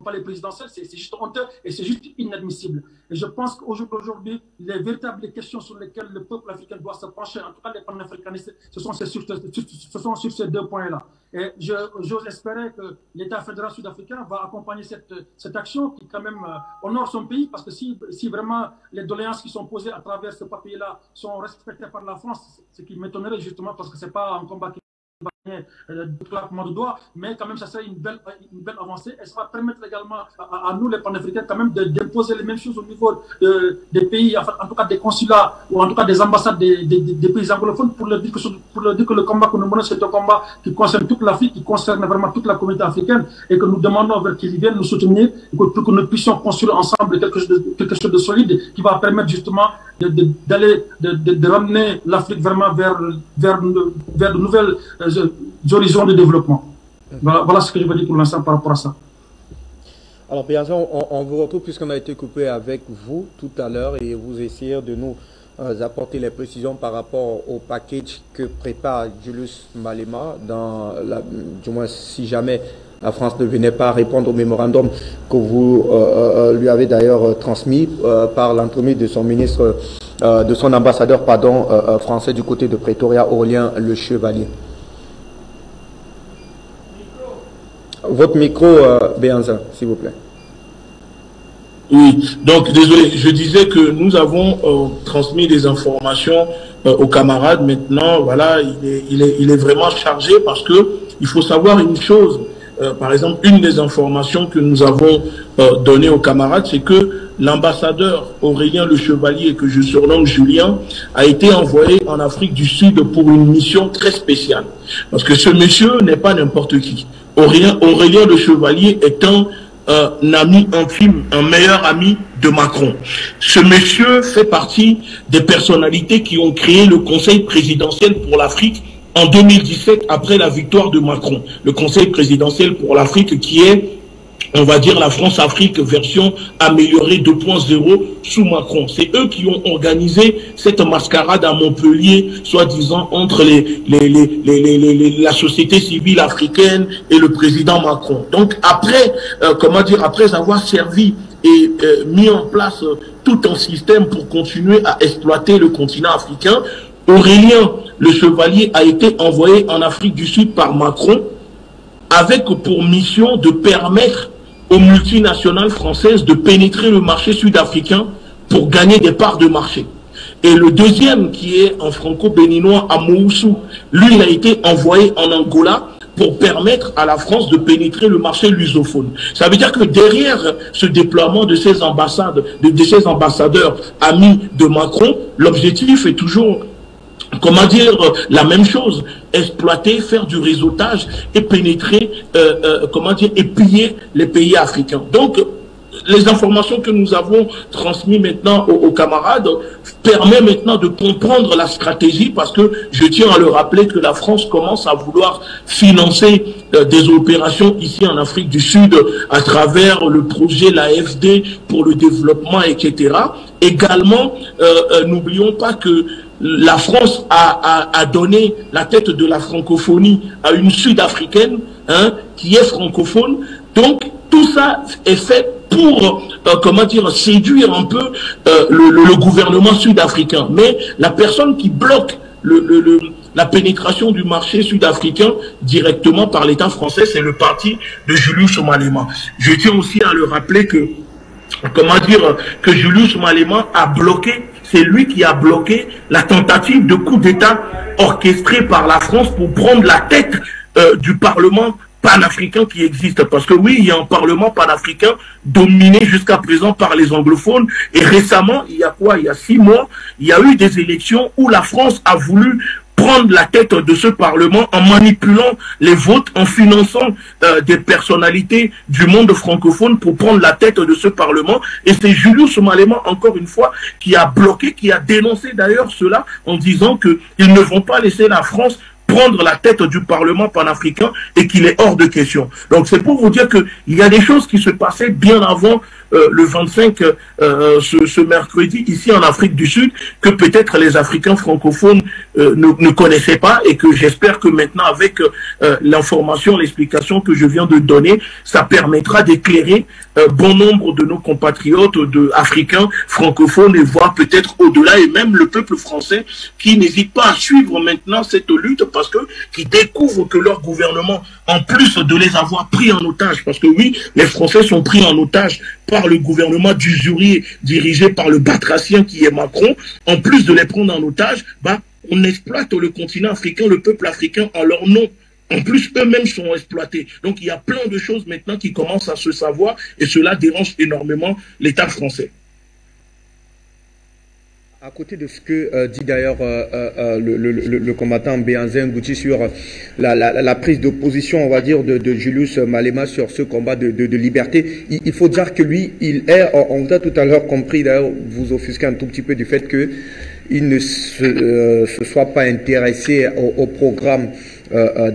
palais présidentiel. C'est juste honteux et c'est juste inadmissible. Et je pense qu'aujourd'hui, les véritables questions sur lesquelles le peuple africain doit se pencher, en tout cas les panafricanistes, ce sont sur ces deux points-là. Et j'ose espérer que l'État fédéral sud-africain va accompagner cette action qui quand même honore son pays, parce que si vraiment les doléances qui sont posées à travers ce papier-là sont respectées par la France, ce qui m'étonnerait justement parce que ce n'est pas un combat qui de claquement de doigts, mais quand même ça serait une belle avancée et ça va permettre également à nous les panafricains quand même d'imposer les mêmes choses au niveau des pays, en tout cas des consulats ou en tout cas des ambassades des pays anglophones pour leur dire que le combat que nous menons c'est un combat qui concerne toute l'Afrique, qui concerne vraiment toute la communauté africaine et que nous demandons vers qu'ils viennent nous soutenir pour que nous puissions construire ensemble quelque chose de solide qui va permettre justement de ramener l'Afrique vraiment vers de nouvelles horizons de développement. Voilà ce que je veux dire pour l'instant par rapport à ça. Alors, bien sûr, on vous retrouve puisqu'on a été coupé avec vous tout à l'heure et vous essayez de nous apporter les précisions par rapport au package que prépare Julius Malema, du moins si jamais la France ne venait pas répondre au mémorandum que vous lui avez d'ailleurs transmis par l'entremise de son ministre, de son ambassadeur français du côté de Pretoria, Aurélien Le Chevalier. Votre micro, Béanzin, s'il vous plaît. Oui, donc désolé, je disais que nous avons transmis des informations aux camarades. Maintenant, voilà, il est vraiment chargé parce que il faut savoir une chose. Par exemple, une des informations que nous avons données aux camarades, c'est que l'ambassadeur Aurélien Le Chevalier, que je surnomme Julien, a été envoyé en Afrique du Sud pour une mission très spéciale. Parce que ce monsieur n'est pas n'importe qui. Aurélien Le Chevalier est un ami intime, un meilleur ami de Macron. Ce monsieur fait partie des personnalités qui ont créé le Conseil présidentiel pour l'Afrique en 2017 après la victoire de Macron. Le Conseil présidentiel pour l'Afrique qui est, on va dire, la France-Afrique version améliorée 2.0 sous Macron. C'est eux qui ont organisé cette mascarade à Montpellier, soi-disant entre la société civile africaine et le président Macron. Donc après, après avoir servi et mis en place tout un système pour continuer à exploiter le continent africain, Aurélien Le Chevalier a été envoyé en Afrique du Sud par Macron avec pour mission de permettre aux multinationales françaises de pénétrer le marché sud-africain pour gagner des parts de marché. Et le deuxième, qui est en franco-béninois à Moussou, lui, il a été envoyé en Angola pour permettre à la France de pénétrer le marché lusophone. Ça veut dire que derrière ce déploiement de ces ambassades, de ces ambassadeurs amis de Macron, l'objectif est toujours, comment dire, la même chose, exploiter, faire du réseautage et pénétrer, comment dire, et piller les pays africains. Donc, les informations que nous avons transmises maintenant aux camarades permettent maintenant de comprendre la stratégie, parce que je tiens à le rappeler que la France commence à vouloir financer des opérations ici en Afrique du Sud à travers le projet l'AFD pour le développement, etc. Également, n'oublions pas que la France a donné la tête de la francophonie à une Sud-Africaine qui est francophone. Donc, tout ça est fait pour, comment dire, séduire un peu le gouvernement sud-africain. Mais la personne qui bloque la pénétration du marché sud-africain directement par l'État français, c'est le parti de Julius Malema. Je tiens aussi à le rappeler que, comment dire, que Julius Malema a bloqué, c'est lui qui a bloqué la tentative de coup d'État orchestrée par la France pour prendre la tête du Parlement panafricain qui existe. Parce que oui, il y a un Parlement panafricain dominé jusqu'à présent par les anglophones. Et récemment, il y a quoi? Il y a 6 mois, il y a eu des élections où la France a voulu prendre la tête de ce Parlement en manipulant les votes, en finançant des personnalités du monde francophone pour prendre la tête de ce Parlement. Et c'est Julius Malema, encore une fois, qui a bloqué, qui a dénoncé d'ailleurs cela en disant qu'ils ne vont pas laisser la France prendre la tête du Parlement panafricain et qu'il est hors de question. Donc c'est pour vous dire qu'il y a des choses qui se passaient bien avant le 25, ce mercredi, ici en Afrique du Sud, que peut-être les Africains francophones ne connaissaient pas, et que j'espère que maintenant, avec l'information, l'explication que je viens de donner, ça permettra d'éclairer bon nombre de nos compatriotes africains francophones, et voire peut-être au-delà, et même le peuple français qui n'hésite pas à suivre maintenant cette lutte, parce que qui découvrent que leur gouvernement, en plus de les avoir pris en otage, parce que oui, les Français sont pris en otage par le gouvernement d'usurier dirigé par le batracien qui est Macron, en plus de les prendre en otage, on exploite le continent africain, le peuple africain en leur nom. En plus, eux-mêmes sont exploités. Donc, il y a plein de choses maintenant qui commencent à se savoir, et cela dérange énormément l'État français. À côté de ce que dit d'ailleurs le combattant Béanzin Ngouti sur la prise d'opposition, on va dire, de Julius Malema sur ce combat de liberté, il faut dire que lui, on vous a tout à l'heure compris, d'ailleurs, vous offusquez un tout petit peu du fait qu'il ne se soit pas intéressé au programme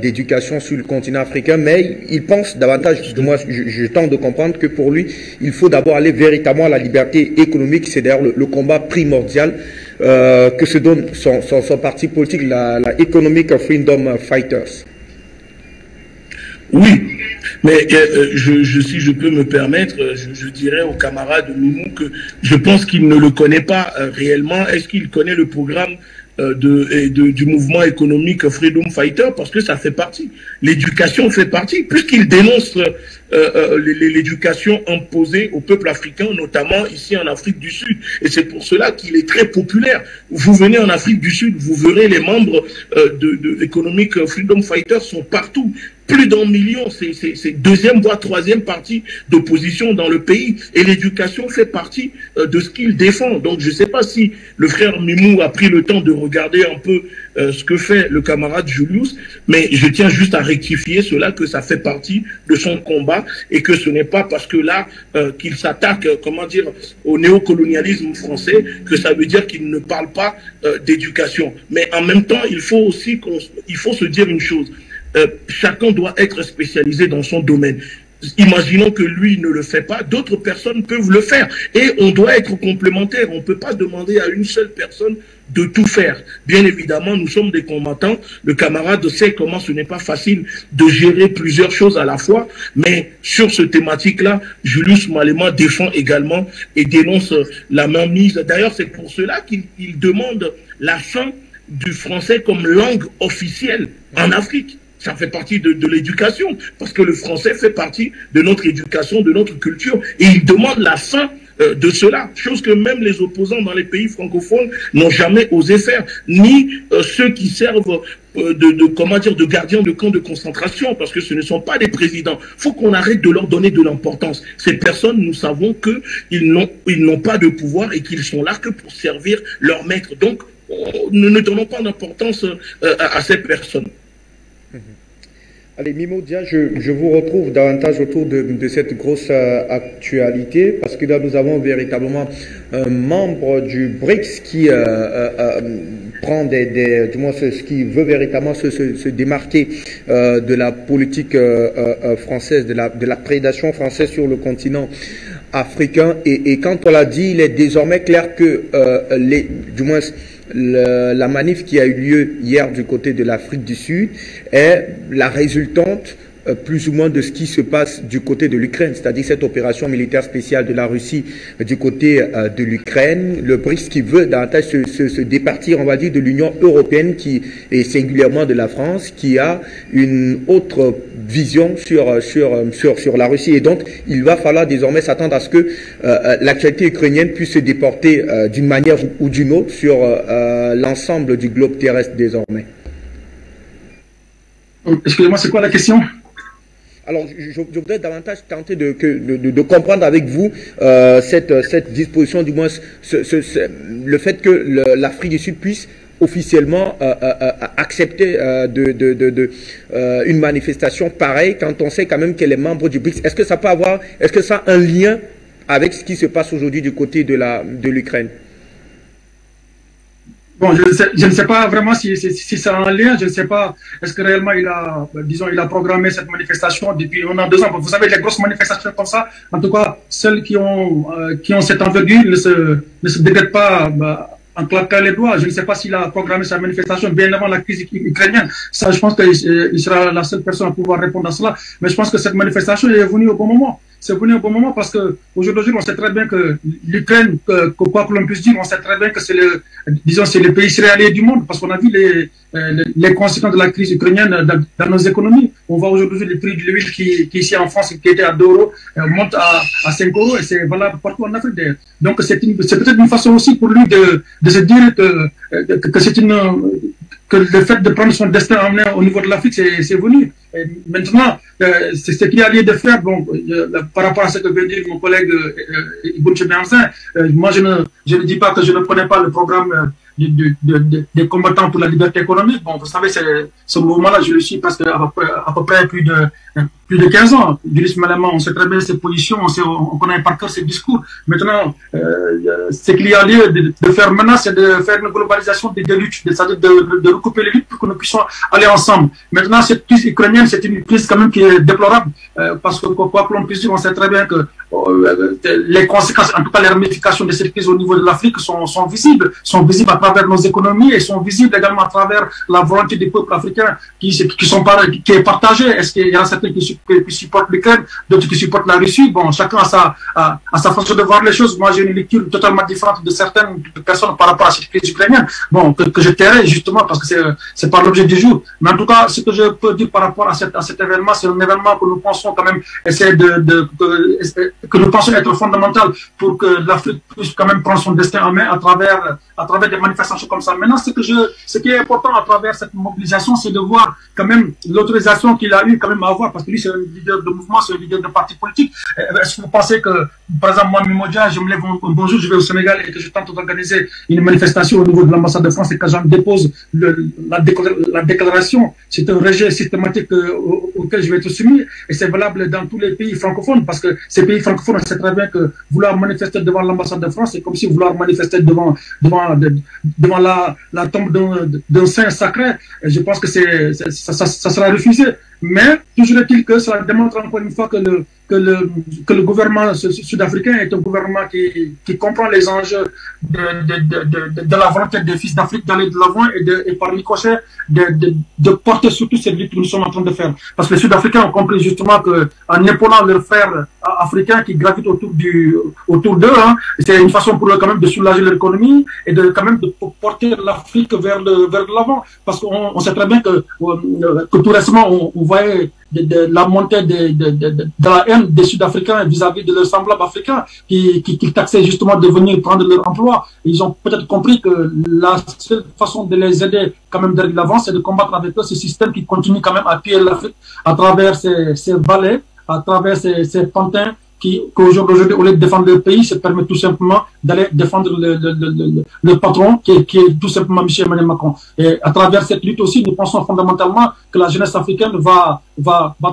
d'éducation sur le continent africain, mais il pense davantage, moi je tente de comprendre que pour lui, il faut d'abord aller véritablement à la liberté économique. C'est d'ailleurs le combat primordial que se donne son parti politique, la Economic Freedom Fighters. Oui, mais si je peux me permettre, je dirais au camarade Moumou que je pense qu'il ne le connaît pas réellement. Est-ce qu'il connaît le programme du mouvement économique Freedom Fighter, parce que ça fait partie. L'éducation fait partie, puisqu'il dénonce l'éducation imposée au peuple africain, notamment ici en Afrique du Sud. Et c'est pour cela qu'il est très populaire. Vous venez en Afrique du Sud, vous verrez les membres de Economic Freedom Fighter sont partout. Plus d'1 million, c'est deuxième voire troisième parti d'opposition dans le pays. Et l'éducation fait partie de ce qu'il défend. Donc je ne sais pas si le frère Mimou a pris le temps de regarder un peu ce que fait le camarade Julius, mais je tiens juste à rectifier cela, que ça fait partie de son combat et que ce n'est pas parce que là qu'il s'attaque, comment dire, au néocolonialisme français, que ça veut dire qu'il ne parle pas d'éducation. Mais en même temps, il faut aussi se dire une chose. Chacun doit être spécialisé dans son domaine. Imaginons que lui ne le fait pas, d'autres personnes peuvent le faire. Et on doit être complémentaires. On ne peut pas demander à une seule personne de tout faire. Bien évidemment, nous sommes des combattants. Le camarade sait comment ce n'est pas facile de gérer plusieurs choses à la fois. Mais sur ce thématique-là, Julius Malema défend également et dénonce la mainmise. D'ailleurs, c'est pour cela qu'il demande la fin du français comme langue officielle en Afrique. Ça fait partie de l'éducation, parce que le français fait partie de notre éducation, de notre culture, et il demande la fin de cela, chose que même les opposants dans les pays francophones n'ont jamais osé faire, ni ceux qui servent de gardiens de camps de concentration, parce que ce ne sont pas des présidents. Il faut qu'on arrête de leur donner de l'importance. Ces personnes, nous savons qu'ils n'ont pas de pouvoir et qu'ils sont là que pour servir leur maître. Donc, nous ne donnons pas d'importance à ces personnes. Allez, Mimo Dia, je vous retrouve davantage autour de cette grosse actualité, parce que là, nous avons véritablement un membre du BRICS qui prend du moins ce qui veut véritablement se démarquer de la politique française, de la prédation française sur le continent africain. Et quand on l'a dit, il est désormais clair que la manif qui a eu lieu hier du côté de l'Afrique du Sud est la résultante plus ou moins de ce qui se passe du côté de l'Ukraine, c'est-à-dire cette opération militaire spéciale de la Russie du côté de l'Ukraine, le BRICS qui veut davantage se départir, on va dire, de l'Union européenne et singulièrement de la France, qui a une autre vision sur la Russie. Et donc, il va falloir désormais s'attendre à ce que l'actualité ukrainienne puisse se déporter d'une manière ou d'une autre sur l'ensemble du globe terrestre désormais. Excusez-moi, c'est quoi la question ? Alors, je voudrais davantage tenter de comprendre avec vous cette disposition, du moins le fait que l'Afrique du Sud puisse officiellement accepter une manifestation pareille quand on sait quand même qu'elle est membre du BRICS. Est-ce que ça a un lien avec ce qui se passe aujourd'hui du côté de l'Ukraine? Bon, je ne sais pas vraiment si ça a un lien, je ne sais pas, est-ce que réellement il a programmé cette manifestation depuis 1 an, 2 ans. Vous savez, les grosses manifestations comme ça, en tout cas, celles qui ont cette envergure ne se décrètent pas en claquant les doigts. Je ne sais pas s'il a programmé sa manifestation bien avant la crise ukrainienne. Ça, je pense qu'il sera la seule personne à pouvoir répondre à cela. Mais je pense que cette manifestation est venue au bon moment. C'est venu au bon moment parce que aujourd'hui, on sait très bien que l'Ukraine, quoi que l'on puisse dire, on sait très bien que c'est le pays céréalier du monde, parce qu'on a vu les conséquences de la crise ukrainienne dans nos économies. On voit aujourd'hui le prix de l'huile qui ici en France, qui était à 2 euros, monte à 5 euros, et c'est valable partout en Afrique. Donc c'est peut-être une façon aussi pour lui de se dire que le fait de prendre son destin en main au niveau de l'Afrique, c'est venu. Et maintenant, c'est ce qu'il y a lieu de faire. Donc, par rapport à ce que vient de dire mon collègue Ibouche Béanzin, moi je ne dis pas que je ne connais pas le programme des combattants pour la liberté économique. Bon, vous savez, ce mouvement-là, je le suis parce que à peu près plus de 15 ans. Julius Malema, on sait très bien ses positions, on connaît par cœur ses discours. Maintenant, ce qu'il y a lieu de faire maintenant, c'est de faire une globalisation des luttes, c'est-à-dire de recouper les luttes pour que nous puissions aller ensemble. Maintenant, cette crise ukrainienne, c'est une crise quand même qui est déplorable, parce que quoi que l'on puisse dire, on sait très bien que les conséquences, en tout cas les ramifications de cette crise au niveau de l'Afrique sont visibles à travers nos économies et sont visibles également à travers la volonté des peuples africains qui est partagée. Est-ce qu'il y en a certains qui qui supportent l'Ukraine, d'autres qui supportent la Russie. Bon, chacun a sa façon de voir les choses. Moi, j'ai une lecture totalement différente de certaines personnes par rapport à cette crise ukrainienne. Bon, que je tairai justement parce que c'est pas l'objet du jour. Mais en tout cas, ce que je peux dire par rapport à cet événement, c'est un événement que nous pensons quand même essayer que nous pensons être fondamental pour que l'Afrique puisse quand même prendre son destin en main à travers des manifestations comme ça. Maintenant, ce qui est important à travers cette mobilisation, c'est de voir quand même l'autorisation qu'il a eu quand même à avoir, parce que lui, c'est un leader de mouvement, c'est un leader de parti politique. Est-ce que vous pensez que, par exemple, moi, Mimodia, je me lève un bonjour, je vais au Sénégal et que je tente d'organiser une manifestation au niveau de l'ambassade de France et que j'en dépose la déclaration, c'est un rejet systématique auquel je vais être soumis, et c'est valable dans tous les pays francophones, parce que ces pays francophones, on sait très bien que vouloir manifester devant l'ambassade de France, c'est comme si vouloir manifester devant la tombe d'un saint sacré. Et je pense que ça sera refusé. Mais toujours est-il que ça démontre encore une fois que le gouvernement sud-africain est un gouvernement qui comprend les enjeux de la volonté des fils d'Afrique d'aller de l'avant et par ricochet de porter surtout cette lutte que nous sommes en train de faire. Parce que les Sud-Africains ont compris justement qu'en épaulant leurs frères africains qui gravitent autour d'eux, hein, c'est une façon pour eux quand même de soulager leur économie et de quand même de porter l'Afrique vers l'avant. Parce qu'on sait très bien que tout récemment on voyait la montée de la haine des Sud-Africains vis-à-vis de leurs semblables africains qui taxaient justement de venir prendre leur emploi. Ils ont peut-être compris que la seule façon de les aider quand même d'aller de l'avant, c'est de combattre avec eux ce système qui continue quand même à piller l'Afrique à travers ces vallées, à travers ces pantins qu'aujourd'hui, au lieu de défendre le pays, se permet tout simplement d'aller défendre le patron qui est tout simplement M. Emmanuel Macron. Et à travers cette lutte aussi, nous pensons fondamentalement que la jeunesse africaine va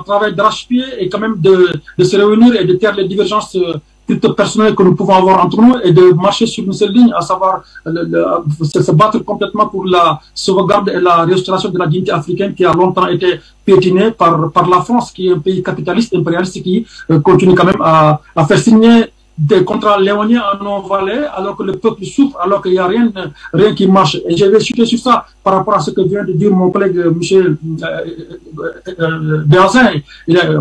travailler d'arrache-pied et quand même de se réunir et de taire les divergences personnelles que nous pouvons avoir entre nous et de marcher sur une seule ligne, à savoir se battre complètement pour la sauvegarde et la restauration de la dignité africaine qui a longtemps été piétinée par la France, qui est un pays capitaliste, impérialiste, qui continue quand même à faire signer des contrats léoniens en non-valais, alors que le peuple souffre, alors qu'il n'y a rien qui marche. Et je vais chuter sur ça par rapport à ce que vient de dire mon collègue M. Béazin.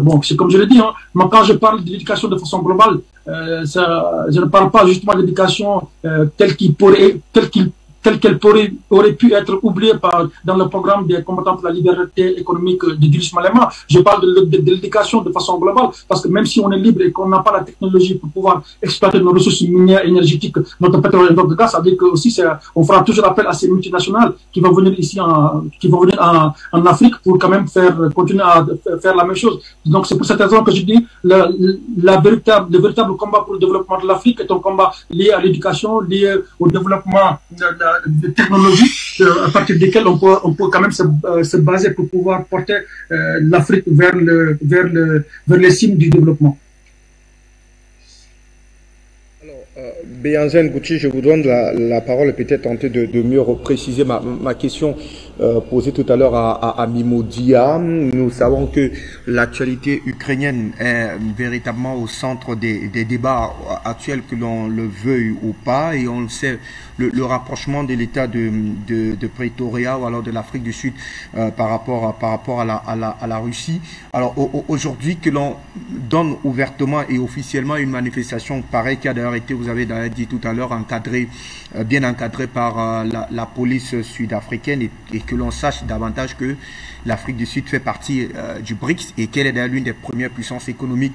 Bon, c'est comme je l'ai dit, hein, moi, quand je parle de l'éducation de façon globale, je ne parle pas justement de l'éducation telle qu'elle aurait pu être oubliée dans le programme des combattants pour la liberté économique de Julius Malema. Je parle de l'éducation de façon globale, parce que même si on est libre et qu'on n'a pas la technologie pour pouvoir exploiter nos ressources minières, énergétiques, notre pétrole et notre gaz, ça veut dire que aussi on fera toujours appel à ces multinationales qui vont venir ici en Afrique pour quand même continuer à faire la même chose. Donc c'est pour cette raison que je dis le véritable combat pour le développement de l'Afrique est un combat lié à l'éducation, lié au développement de technologies à partir desquelles on peut quand même se baser pour pouvoir porter l'Afrique vers les cimes du développement. Béanzin Gouti, je vous donne la parole et peut-être tenter de mieux préciser ma question posée tout à l'heure à Mimodia. Nous savons que l'actualité ukrainienne est véritablement au centre des débats actuels, que l'on le veuille ou pas, et on le sait, le rapprochement de l'État de Pretoria ou alors de l'Afrique du Sud par rapport à la Russie. Alors aujourd'hui que l'on donne ouvertement et officiellement une manifestation pareille qui a d'ailleurs été, vous avez d'ailleurs dit tout à l'heure, bien encadrée par la police sud-africaine et que l'on sache davantage que l'Afrique du Sud fait partie du BRICS et qu'elle est d'ailleurs l'une des premières puissances économiques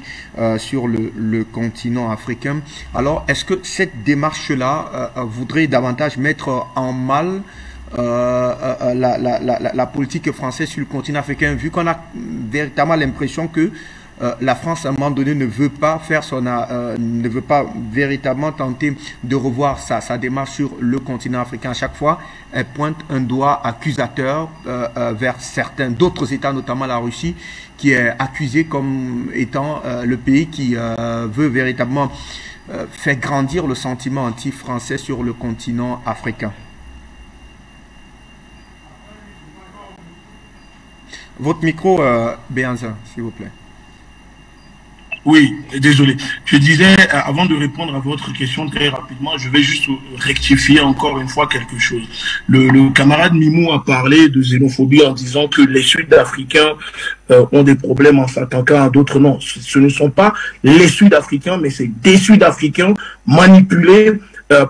sur le continent africain. Alors, est-ce que cette démarche-là voudrait davantage mettre en mal la politique française sur le continent africain, vu qu'on a véritablement l'impression que la France, à un moment donné, ne veut pas véritablement tenter de revoir sa démarche sur le continent africain. À chaque fois, elle pointe un doigt accusateur vers d'autres États, notamment la Russie, qui est accusé comme étant le pays qui veut véritablement faire grandir le sentiment anti-français sur le continent africain. Votre micro, Béanzin, s'il vous plaît. Oui, désolé. Je disais, avant de répondre à votre question très rapidement, je vais juste rectifier encore une fois quelque chose. Le camarade Mimou a parlé de xénophobie en disant que les Sud-Africains ont des problèmes en s'attaquant à d'autres. Non, ce ne sont pas les Sud-Africains, mais c'est des Sud-Africains manipulés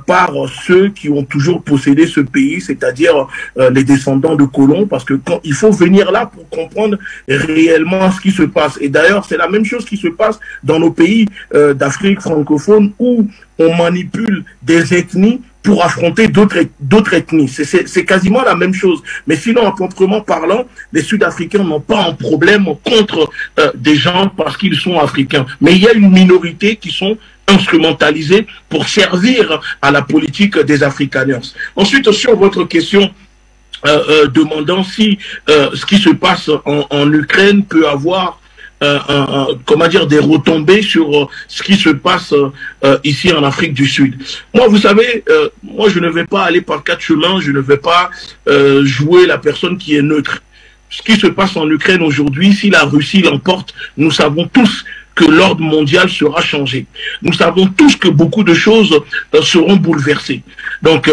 par ceux qui ont toujours possédé ce pays, c'est-à-dire les descendants de colons, parce que il faut venir là pour comprendre réellement ce qui se passe. Et d'ailleurs, c'est la même chose qui se passe dans nos pays d'Afrique francophone où on manipule des ethnies pour affronter d'autres ethnies. C'est quasiment la même chose. Mais sinon, proprement parlant, les Sud-Africains n'ont pas un problème contre des gens parce qu'ils sont africains. Mais il y a une minorité qui sont instrumentalisés pour servir à la politique des Afrikaners. Ensuite, sur votre question demandant si ce qui se passe en Ukraine peut avoir comment dire, des retombées sur ce qui se passe ici en Afrique du Sud. Moi, vous savez, moi je ne vais pas aller par quatre chemins, je ne vais pas jouer la personne qui est neutre. Ce qui se passe en Ukraine aujourd'hui, si la Russie l'emporte, nous savons tous que l'ordre mondial sera changé. Nous savons tous que beaucoup de choses seront bouleversées. Donc,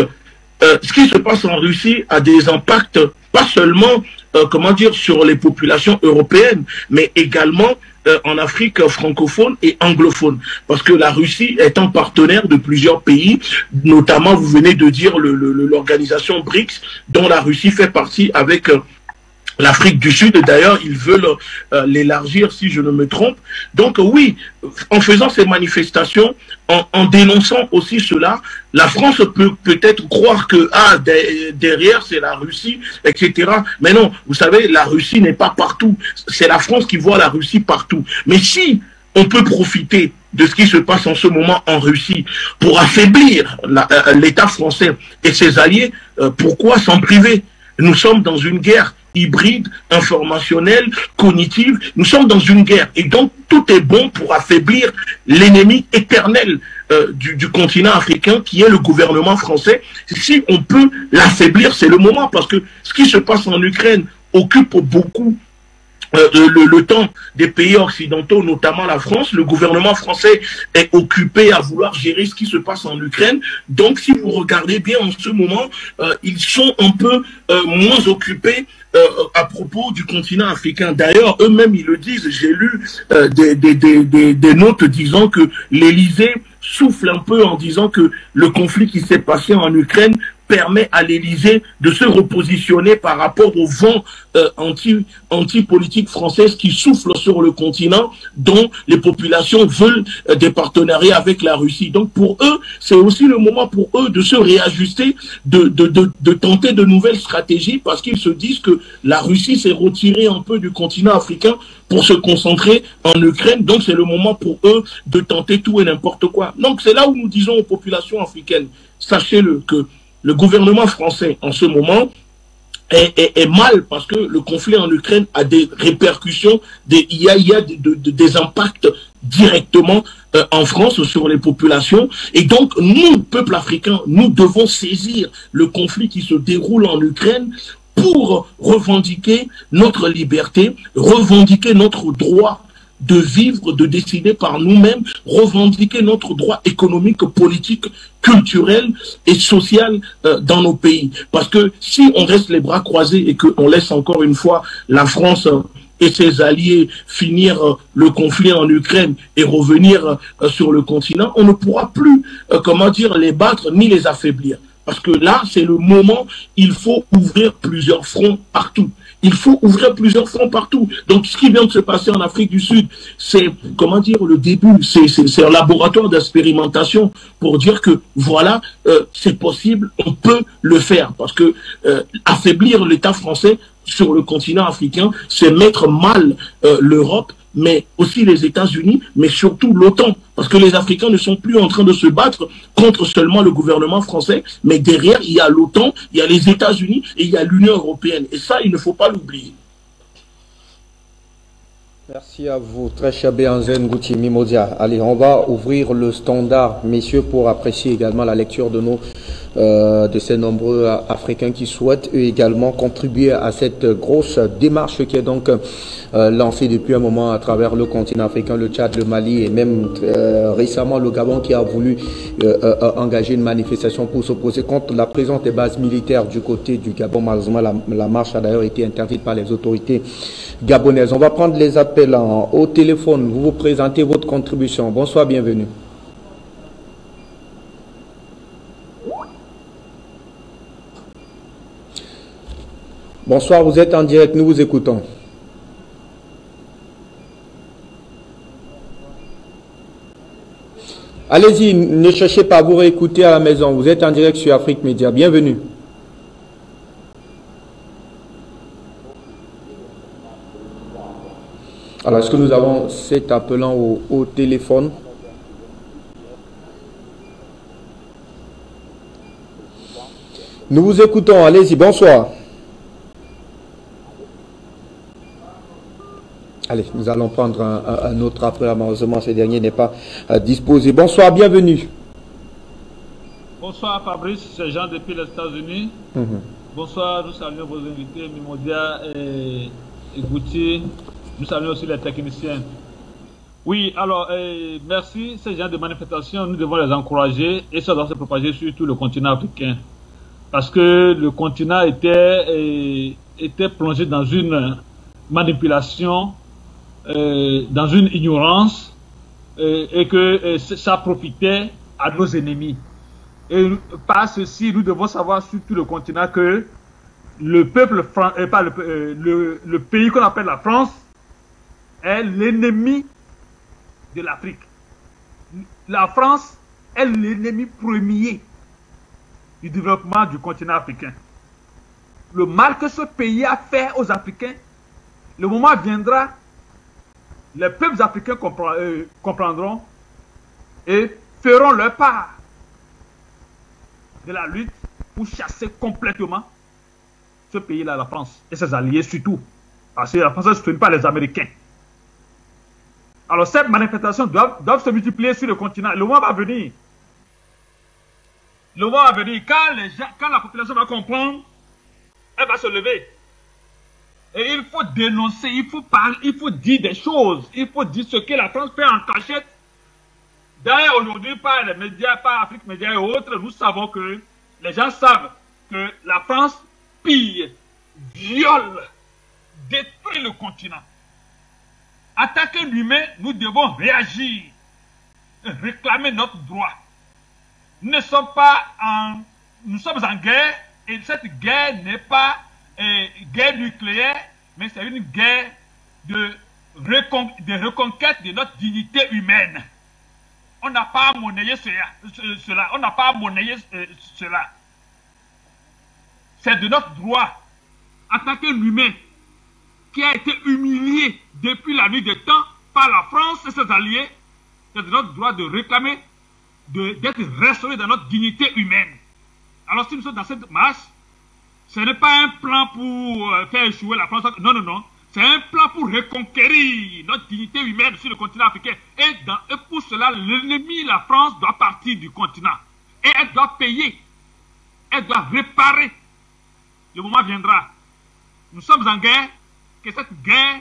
ce qui se passe en Russie a des impacts, pas seulement, comment dire, sur les populations européennes, mais également en Afrique francophone et anglophone. Parce que la Russie est un partenaire de plusieurs pays, notamment, vous venez de dire, l'organisation BRICS, dont la Russie fait partie avec l'Afrique du Sud. D'ailleurs, ils veulent l'élargir, si je ne me trompe. Donc oui, en faisant ces manifestations, en dénonçant aussi cela, la France peut peut-être croire que derrière c'est la Russie, etc. Mais non, vous savez, la Russie n'est pas partout. C'est la France qui voit la Russie partout. Mais si on peut profiter de ce qui se passe en ce moment en Russie pour affaiblir l'État français et ses alliés, pourquoi s'en priver? Nous sommes dans une guerre hybride, informationnelle, cognitive. Nous sommes dans une guerre. Et donc, tout est bon pour affaiblir l'ennemi éternel du continent africain, qui est le gouvernement français. Si on peut l'affaiblir, c'est le moment, parce que ce qui se passe en Ukraine occupe beaucoup le temps des pays occidentaux, notamment la France. Le gouvernement français est occupé à vouloir gérer ce qui se passe en Ukraine. Donc, si vous regardez bien en ce moment, ils sont un peu moins occupés à propos du continent africain. D'ailleurs, eux-mêmes, ils le disent. J'ai lu des notes disant que l'Élysée souffle un peu en disant que le conflit qui s'est passé en Ukraine permet à l'Élysée de se repositionner par rapport au vent anti-politique française qui souffle sur le continent, dont les populations veulent des partenariats avec la Russie. Donc pour eux, c'est aussi le moment pour eux de se réajuster, de tenter de nouvelles stratégies, parce qu'ils se disent que la Russie s'est retirée un peu du continent africain pour se concentrer en Ukraine. Donc c'est le moment pour eux de tenter tout et n'importe quoi. Donc c'est là où nous disons aux populations africaines, sachez-le, que le gouvernement français, en ce moment, est mal, parce que le conflit en Ukraine a des répercussions, il y a des impacts directement en France sur les populations. Et donc, nous, peuple africain, nous devons saisir le conflit qui se déroule en Ukraine pour revendiquer notre liberté, revendiquer notre droit de vivre, de décider par nous-mêmes, revendiquer notre droit économique, politique, culturel et social dans nos pays. Parce que si on reste les bras croisés et qu'on laisse encore une fois la France et ses alliés finir le conflit en Ukraine et revenir sur le continent, on ne pourra plus, comment dire, les battre ni les affaiblir. Parce que là, c'est le moment, il faut ouvrir plusieurs fronts partout. Il faut ouvrir plusieurs fronts partout. Donc, ce qui vient de se passer en Afrique du Sud, c'est, comment dire, le début, c'est un laboratoire d'expérimentation pour dire que, voilà, c'est possible, on peut le faire. Parce que affaiblir l'État français sur le continent africain, c'est mettre mal l'Europe, mais aussi les États-Unis, mais surtout l'OTAN. Parce que les Africains ne sont plus en train de se battre contre seulement le gouvernement français, mais derrière, il y a l'OTAN, il y a les États-Unis et il y a l'Union européenne. Et ça, il ne faut pas l'oublier. Merci à vous, très cher Béanzène Ngouti Mimodia. Allez, on va ouvrir le standard, messieurs, pour apprécier également la lecture de nos de ces nombreux Africains qui souhaitent eux également contribuer à cette grosse démarche qui est donc lancée depuis un moment à travers le continent africain, le Tchad, le Mali et même récemment le Gabon qui a voulu engager une manifestation pour s'opposer contre la présence des bases militaires du côté du Gabon. Malheureusement, la marche a d'ailleurs été interdite par les autorités gabonaises. On va prendre les appels au téléphone. Vous vous présentez votre contribution. Bonsoir, bienvenue. Bonsoir, vous êtes en direct, nous vous écoutons. Allez-y, ne cherchez pas à vous réécouter à la maison. Vous êtes en direct sur Afrique Média. Bienvenue. Alors, est-ce que nous avons cet appelant au téléphone? Nous vous écoutons. Allez-y, bonsoir. Allez, nous allons prendre un autre appel. Malheureusement, ce dernier n'est pas disposé. Bonsoir, bienvenue. Bonsoir Fabrice, c'est Jean depuis les États-Unis. Bonsoir, nous saluons vos invités, Mimodia et Goutier. Nous saluons aussi les techniciens. Oui, alors, merci. Ces gens de manifestations, nous devons les encourager et ça doit se propager sur tout le continent africain. Parce que le continent était plongé dans une manipulation, dans une ignorance, et que ça profitait à nos ennemis. Et par ceci, nous devons savoir sur tout le continent que le peuple, le pays qu'on appelle la France, est l'ennemi de l'Afrique. La France est l'ennemi premier du développement du continent africain. Le mal que ce pays a fait aux Africains, le moment viendra, les peuples africains comprendront et feront leur part de la lutte pour chasser complètement ce pays-là, la France, et ses alliés surtout. Parce que la France ne soutient pas les Américains. Alors ces manifestations doivent se multiplier sur le continent. Le moment va venir. Le moment va venir. Quand la population va comprendre, elle va se lever. Et il faut dénoncer, il faut parler, il faut dire des choses. Il faut dire ce que la France fait en cachette. D'ailleurs, aujourd'hui, par les médias, par Afrique Média et autres, nous savons que les gens savent que la France pille, viole, détruit le continent. En tant qu'humains, nous devons réagir, réclamer notre droit. Nous sommes en guerre, et cette guerre n'est pas guerre nucléaire, mais c'est une guerre de reconquête de notre dignité humaine. On n'a pas à monnayer cela. On n'a pas à monnayer cela. C'est de notre droit, en tant qu'humain, qui a été humilié depuis la nuit des temps par la France et ses alliés. C'est de notre droit de réclamer, d'être restauré dans notre dignité humaine. Alors si nous sommes dans cette marche, ce n'est pas un plan pour faire échouer la France. Non, non, non. C'est un plan pour reconquérir notre dignité humaine sur le continent africain. Et pour cela, l'ennemi, la France, doit partir du continent. Et elle doit payer. Elle doit réparer. Le moment viendra. Nous sommes en guerre. Que cette guerre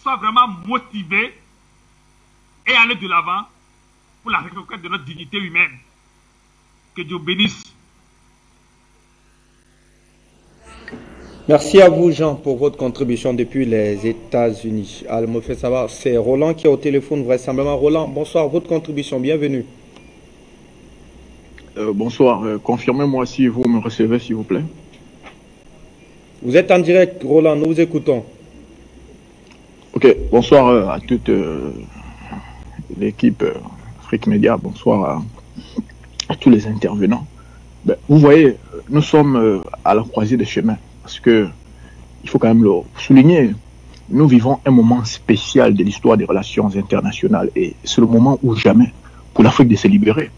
soit vraiment motivée et aller de l'avant pour la reconquête de notre dignité humaine. Que Dieu bénisse. Merci à vous, Jean, pour votre contribution depuis les États-Unis. Elle me fait savoir, c'est Roland qui est au téléphone, vraisemblablement. Roland, bonsoir, votre contribution, bienvenue. Bonsoir, confirmez-moi si vous me recevez, s'il vous plaît. Vous êtes en direct, Roland, nous vous écoutons. Ok, bonsoir à toute l'équipe Afrique Média, bonsoir à tous les intervenants. Ben, vous voyez, nous sommes à la croisée des chemins, parce que il faut quand même le souligner, nous vivons un moment spécial de l'histoire des relations internationales, et c'est le moment où jamais pour l'Afrique de se libérer.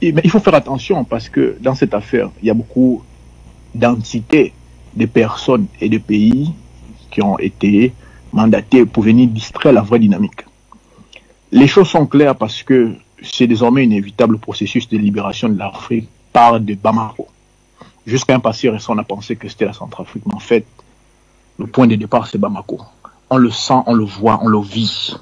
Mais il faut faire attention, parce que dans cette affaire, il y a beaucoup d'entités, de personnes et de pays qui ont été mandatés pour venir distraire la vraie dynamique. Les choses sont claires parce que c'est désormais un inévitable processus de libération de l'Afrique part de Bamako. Jusqu'à un passé récent, on a pensé que c'était la Centrafrique, mais en fait, le point de départ, c'est Bamako. On le sent, on le voit, on le vit.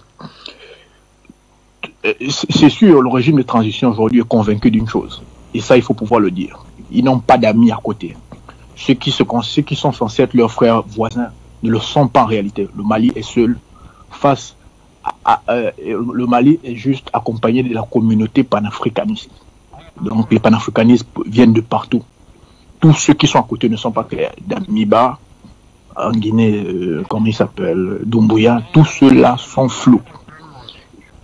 C'est sûr, le régime de transition aujourd'hui est convaincu d'une chose, et ça, il faut pouvoir le dire. Ils n'ont pas d'amis à côté. Ceux qui sont censés être leurs frères voisins ne le sont pas en réalité. Le Mali est seul face le Mali est juste accompagné de la communauté panafricaniste. Donc les panafricanistes viennent de partout. Tous ceux qui sont à côté ne sont pas clairs. Damiba, en Guinée, comment il s'appelle, Doumbouya, tous ceux-là sont flous.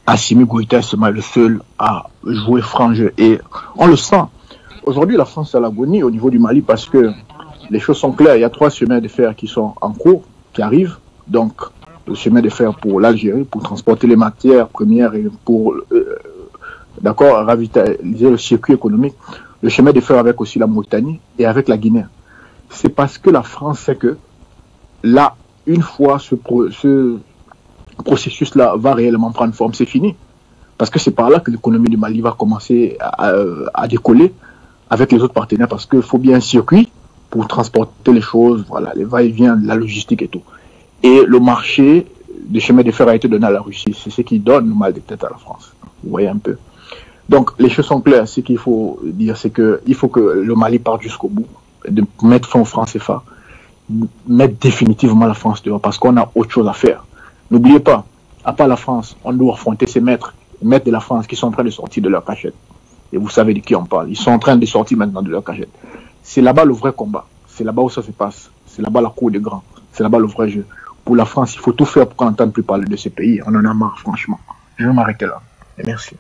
Assimi Goïta est le seul à jouer franc jeu. Et on le sent. Aujourd'hui, la France est à l'agonie au niveau du Mali parce que les choses sont claires. Il y a 3 chemins de fer qui sont en cours, qui arrivent. Donc, le chemin de fer pour l'Algérie, pour transporter les matières premières et pour ravitaliser le circuit économique. Le chemin de fer avec aussi la Mauritanie et avec la Guinée. C'est parce que la France sait que là, une fois ce processus-là va réellement prendre forme, c'est fini. Parce que c'est par là que l'économie du Mali va commencer à décoller avec les autres partenaires, parce qu'il faut bien un circuit pour transporter les choses, voilà, les va-et-vient, la logistique et tout. Et le marché des chemins de fer a été donné à la Russie. C'est ce qui donne le mal de tête à la France. Vous voyez un peu. Donc, les choses sont claires. Ce qu'il faut dire, c'est qu'il faut que le Mali parte jusqu'au bout, de mettre fin au franc CFA, mettre définitivement la France dehors, parce qu'on a autre chose à faire. N'oubliez pas, à part la France, on doit affronter ces maîtres de la France qui sont en train de sortir de leur cachette. Et vous savez de qui on parle. Ils sont en train de sortir maintenant de leur cachette. C'est là-bas le vrai combat. C'est là-bas où ça se passe. C'est là-bas la cour des grands. C'est là-bas le vrai jeu. Pour la France, il faut tout faire pour qu'on n'entende plus parler de ces pays. On en a marre, franchement. Je vais m'arrêter là. Et merci.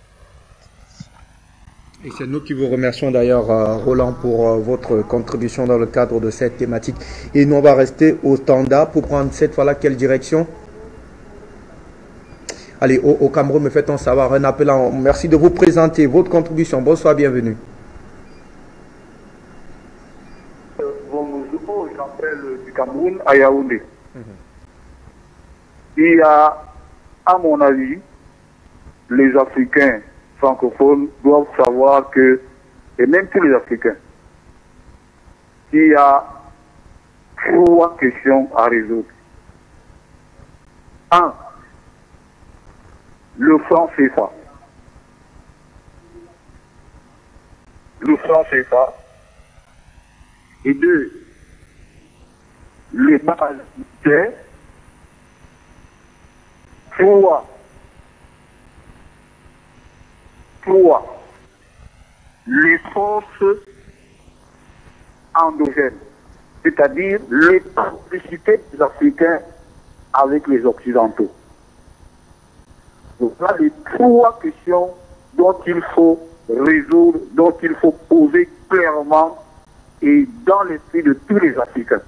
Et c'est nous qui vous remercions d'ailleurs, Roland, pour votre contribution dans le cadre de cette thématique. Et nous, on va rester au standard pour prendre cette fois-là quelle direction? Allez, au Cameroun, me fait-on savoir un appel. Merci de vous présenter, votre contribution. Bonsoir, bienvenue. Bonjour, j'appelle du Cameroun à Yaoundé. Il y a, à mon avis, les Africains francophones doivent savoir que, et même tous les Africains, il y a 3 questions à résoudre. 1. Le franc CFA. Le franc CFA. Et 2. Les bases militaires. 3. Les forces endogènes, c'est-à-dire les complicités des Africains avec les Occidentaux. Donc là, les 3 questions dont il faut résoudre, dont il faut poser clairement et dans l'esprit de tous les Africains.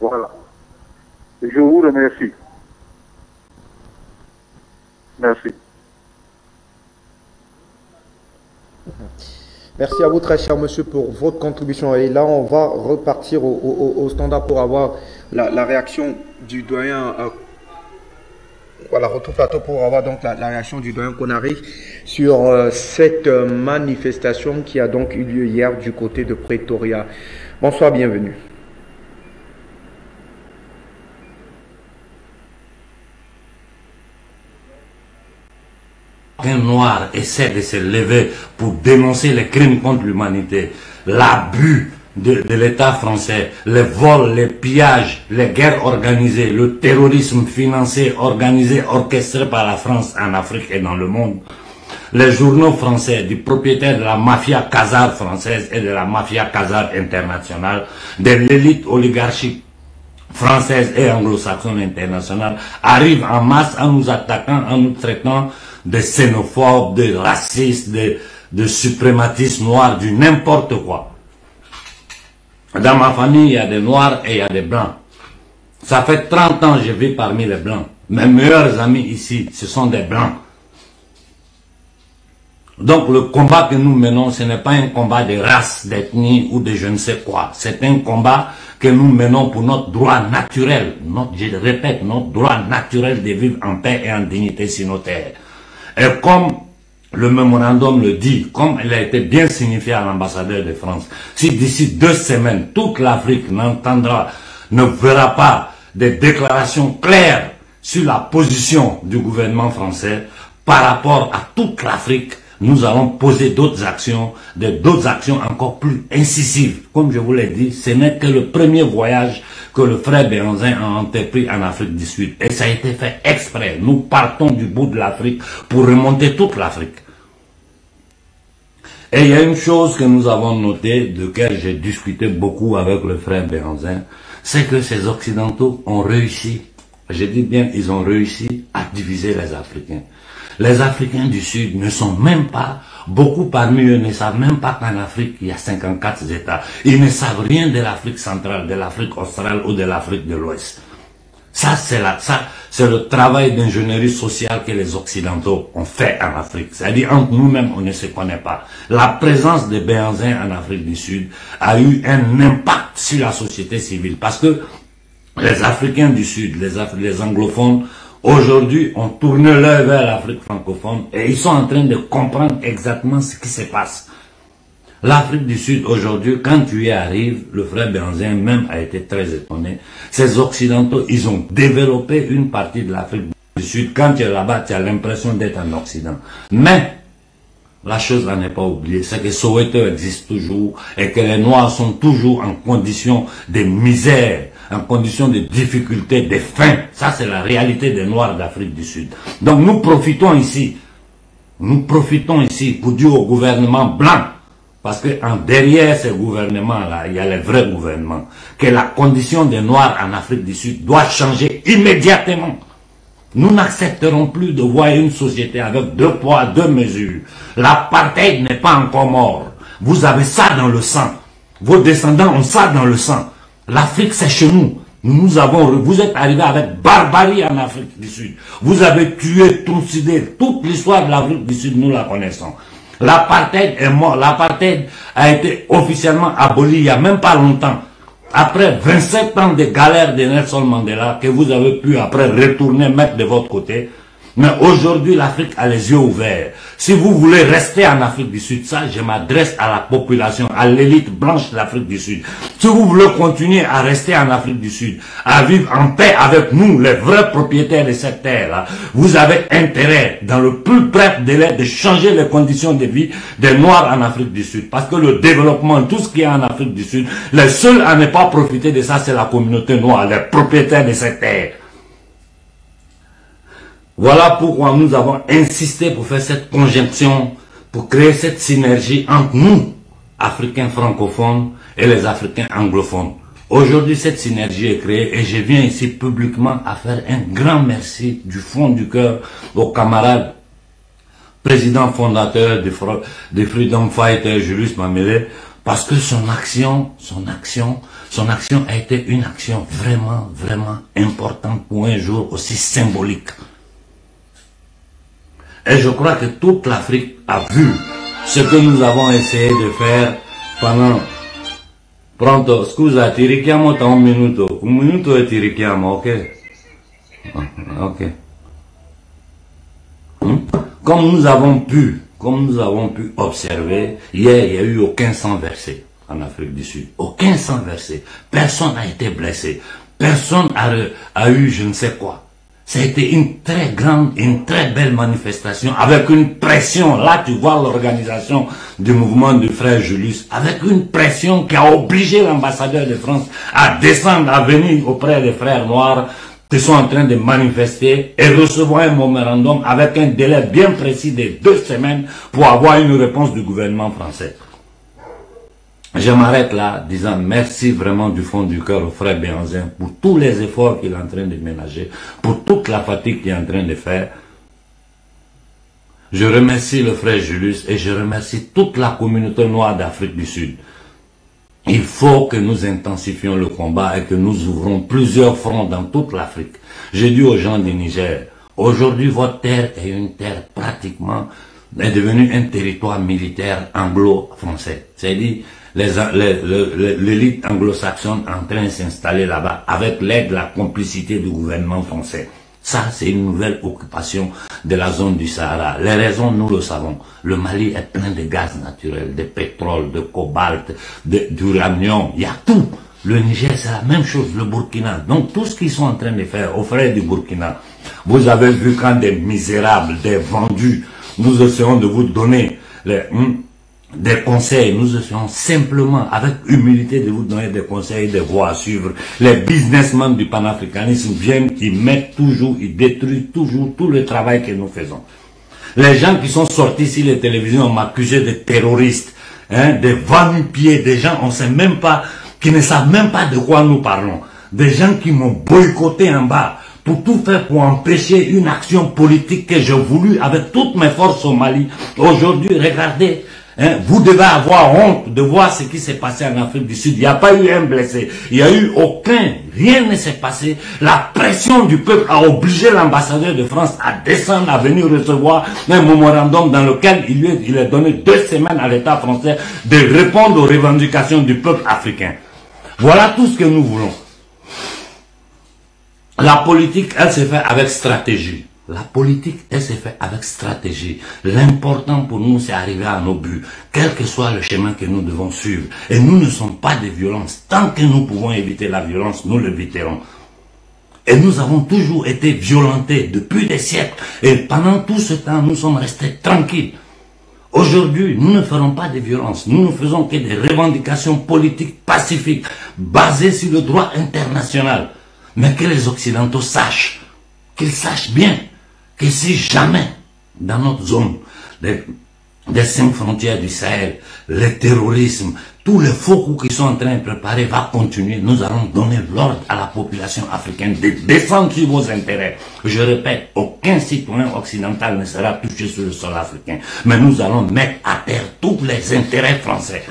Voilà. Je vous remercie. Merci. Merci à vous, très cher monsieur, pour votre contribution. Et là, on va repartir au standard pour avoir la réaction du doyen. Voilà, retour plateau pour avoir donc la réaction du doyen Konaré sur cette manifestation qui a donc eu lieu hier du côté de Pretoria. Bonsoir, bienvenue. Un noir essaie de se lever pour dénoncer les crimes contre l'humanité, l'abus de l'État français, les vols, les pillages, les guerres organisées, le terrorisme financé, organisé, orchestré par la France en Afrique et dans le monde. Les journaux français du propriétaire de la mafia khazare française et de la mafia khazare internationale, de l'élite oligarchique française et anglo-saxonne internationale arrivent en masse en nous attaquant, en nous traitant de xénophobes, de racistes, de suprématistes noirs, du n'importe quoi. Dans ma famille, il y a des noirs et il y a des blancs. Ça fait 30 ans que je vis parmi les blancs. Mes meilleurs amis ici, ce sont des blancs. Donc le combat que nous menons, ce n'est pas un combat de race, d'ethnie ou de je ne sais quoi. C'est un combat que nous menons pour notre droit naturel, je répète, notre droit naturel de vivre en paix et en dignité sur nos terres. Et comme le mémorandum le dit, comme il a été bien signifié à l'ambassadeur de France, si d'ici 2 semaines, toute l'Afrique ne verra pas des déclarations claires sur la position du gouvernement français par rapport à toute l'Afrique, nous allons poser d'autres actions encore plus incisives. Comme je vous l'ai dit, ce n'est que le premier voyage que le frère Béhanzin a entrepris en Afrique du Sud. Et ça a été fait exprès. Nous partons du bout de l'Afrique pour remonter toute l'Afrique. Et il y a une chose que nous avons notée, de laquelle j'ai discuté beaucoup avec le frère Béhanzin, c'est que ces Occidentaux ont réussi, je dis bien, ils ont réussi à diviser les Africains. Les Africains du Sud ne sont même pas, beaucoup parmi eux ne savent même pas qu'en Afrique, il y a 54 États. Ils ne savent rien de l'Afrique centrale, de l'Afrique australe ou de l'Afrique de l'Ouest. Ça, c'est le travail d'ingénierie sociale que les Occidentaux ont fait en Afrique. C'est-à-dire, entre nous-mêmes, on ne se connaît pas. La présence de Béhanzin en Afrique du Sud a eu un impact sur la société civile. Parce que les Africains du Sud, les anglophones, aujourd'hui, ont tourné l'œil vers l'Afrique francophone et ils sont en train de comprendre exactement ce qui se passe. L'Afrique du Sud, aujourd'hui, quand tu y arrives, le frère Béhanzin même a été très étonné. Ces Occidentaux, ils ont développé une partie de l'Afrique du Sud. Quand tu es là-bas, tu as l'impression d'être en Occident. Mais, la chose à ne pas oublier, c'est que Soweto existe toujours et que les Noirs sont toujours en condition de misère, en condition de difficulté, de faim. Ça, c'est la réalité des Noirs d'Afrique du Sud. Donc, nous profitons ici pour dire au gouvernement blanc, parce que derrière ces gouvernements-là, il y a les vrais gouvernements, que la condition des Noirs en Afrique du Sud doit changer immédiatement. Nous n'accepterons plus de voir une société avec 2 poids, 2 mesures. L'apartheid n'est pas encore mort. Vous avez ça dans le sang. Vos descendants ont ça dans le sang. L'Afrique, c'est chez nous. Vous êtes arrivés avec barbarie en Afrique du Sud. Vous avez tué, trucidé. Toute l'histoire de l'Afrique du Sud, nous la connaissons. L'apartheid est mort. L'apartheid a été officiellement aboli il n'y a même pas longtemps. Après 27 ans de galère de Nelson Mandela, que vous avez pu après retourner mettre de votre côté. Mais aujourd'hui, l'Afrique a les yeux ouverts. Si vous voulez rester en Afrique du Sud, ça, je m'adresse à la population, à l'élite blanche de l'Afrique du Sud. Si vous voulez continuer à rester en Afrique du Sud, à vivre en paix avec nous, les vrais propriétaires de cette terre-là, vous avez intérêt, dans le plus bref délai, de changer les conditions de vie des Noirs en Afrique du Sud. Parce que le développement, tout ce qui est en Afrique du Sud, les seuls à ne pas profiter de ça, c'est la communauté noire, les propriétaires de cette terre. Voilà pourquoi nous avons insisté pour faire cette conjonction, pour créer cette synergie entre nous, Africains francophones, et les Africains anglophones. Aujourd'hui, cette synergie est créée et je viens ici publiquement à faire un grand merci du fond du cœur au camarade président fondateur de Freedom Fighter, Julius Mamele, parce que son action a été une action vraiment, vraiment importante pour un jour aussi symbolique. Et je crois que toute l'Afrique a vu ce que nous avons essayé de faire pendant... Pronto, scusa, ti richiamo tra un minuto e ti richiamo, ok? Ok. Comme nous avons pu observer, hier, il n'y a eu aucun sang versé en Afrique du Sud. Aucun sang versé. Personne n'a été blessé. Personne a eu je ne sais quoi. Ça a été une très belle manifestation avec une pression. Là, tu vois l'organisation du mouvement du frère Julius avec une pression qui a obligé l'ambassadeur de France à descendre, à venir auprès des frères noirs qui sont en train de manifester et recevoir un mémorandum avec un délai bien précis de 2 semaines pour avoir une réponse du gouvernement français. Je m'arrête là, disant merci vraiment du fond du cœur au frère Béhanzin pour tous les efforts qu'il est en train de ménager, pour toute la fatigue qu'il est en train de faire. Je remercie le frère Julius et je remercie toute la communauté noire d'Afrique du Sud. Il faut que nous intensifions le combat et que nous ouvrons plusieurs fronts dans toute l'Afrique. J'ai dit aux gens du Niger, aujourd'hui votre terre est une terre pratiquement, est devenue un territoire militaire anglo-français. C'est-à-dire, l'élite anglo-saxonne est en train de s'installer là-bas avec l'aide, la complicité du gouvernement français. Ça, c'est une nouvelle occupation de la zone du Sahara. Les raisons, nous le savons. Le Mali est plein de gaz naturel, de pétrole, de cobalt, d'uranium. Il y a tout. Le Niger, c'est la même chose, le Burkina. Donc, tout ce qu'ils sont en train de faire aux frères du Burkina, vous avez vu quand des misérables, des vendus, nous essayons de vous donner des conseils, nous essayons simplement, avec humilité, de vous donner des conseils, des voies à suivre. Les businessmen du panafricanisme viennent, ils mettent toujours, ils détruisent toujours tout le travail que nous faisons. Les gens qui sont sortis sur les télévisions m'ont accusé de terroristes, des va-nu-pieds, des gens, on sait même pas, qui ne savent même pas de quoi nous parlons. Des gens qui m'ont boycotté en bas, pour tout faire pour empêcher une action politique que j'ai voulu avec toutes mes forces au Mali. Aujourd'hui, regardez, vous devez avoir honte de voir ce qui s'est passé en Afrique du Sud. Il n'y a pas eu un blessé. Il n'y a eu aucun. Rien ne s'est passé. La pression du peuple a obligé l'ambassadeur de France à descendre, à venir recevoir un mémorandum dans lequel il a donné 2 semaines à l'État français de répondre aux revendications du peuple africain. Voilà tout ce que nous voulons. La politique, elle s'est faite avec stratégie. La politique, elle s'est faite avec stratégie. L'important pour nous, c'est arriver à nos buts, quel que soit le chemin que nous devons suivre. Et nous ne sommes pas des violences. Tant que nous pouvons éviter la violence, nous l'éviterons. Et nous avons toujours été violentés depuis des siècles. Et pendant tout ce temps, nous sommes restés tranquilles. Aujourd'hui, nous ne ferons pas de violence. Nous ne faisons que des revendications politiques pacifiques, basées sur le droit international. Mais que les Occidentaux sachent, qu'ils sachent bien, que si jamais, dans notre zone, des 5 frontières du Sahel, le terrorisme, tous les faux coups qui sont en train de préparer va continuer, nous allons donner l'ordre à la population africaine de défendre sur vos intérêts. Je répète, aucun citoyen occidental ne sera touché sur le sol africain. Mais nous allons mettre à terre tous les intérêts français.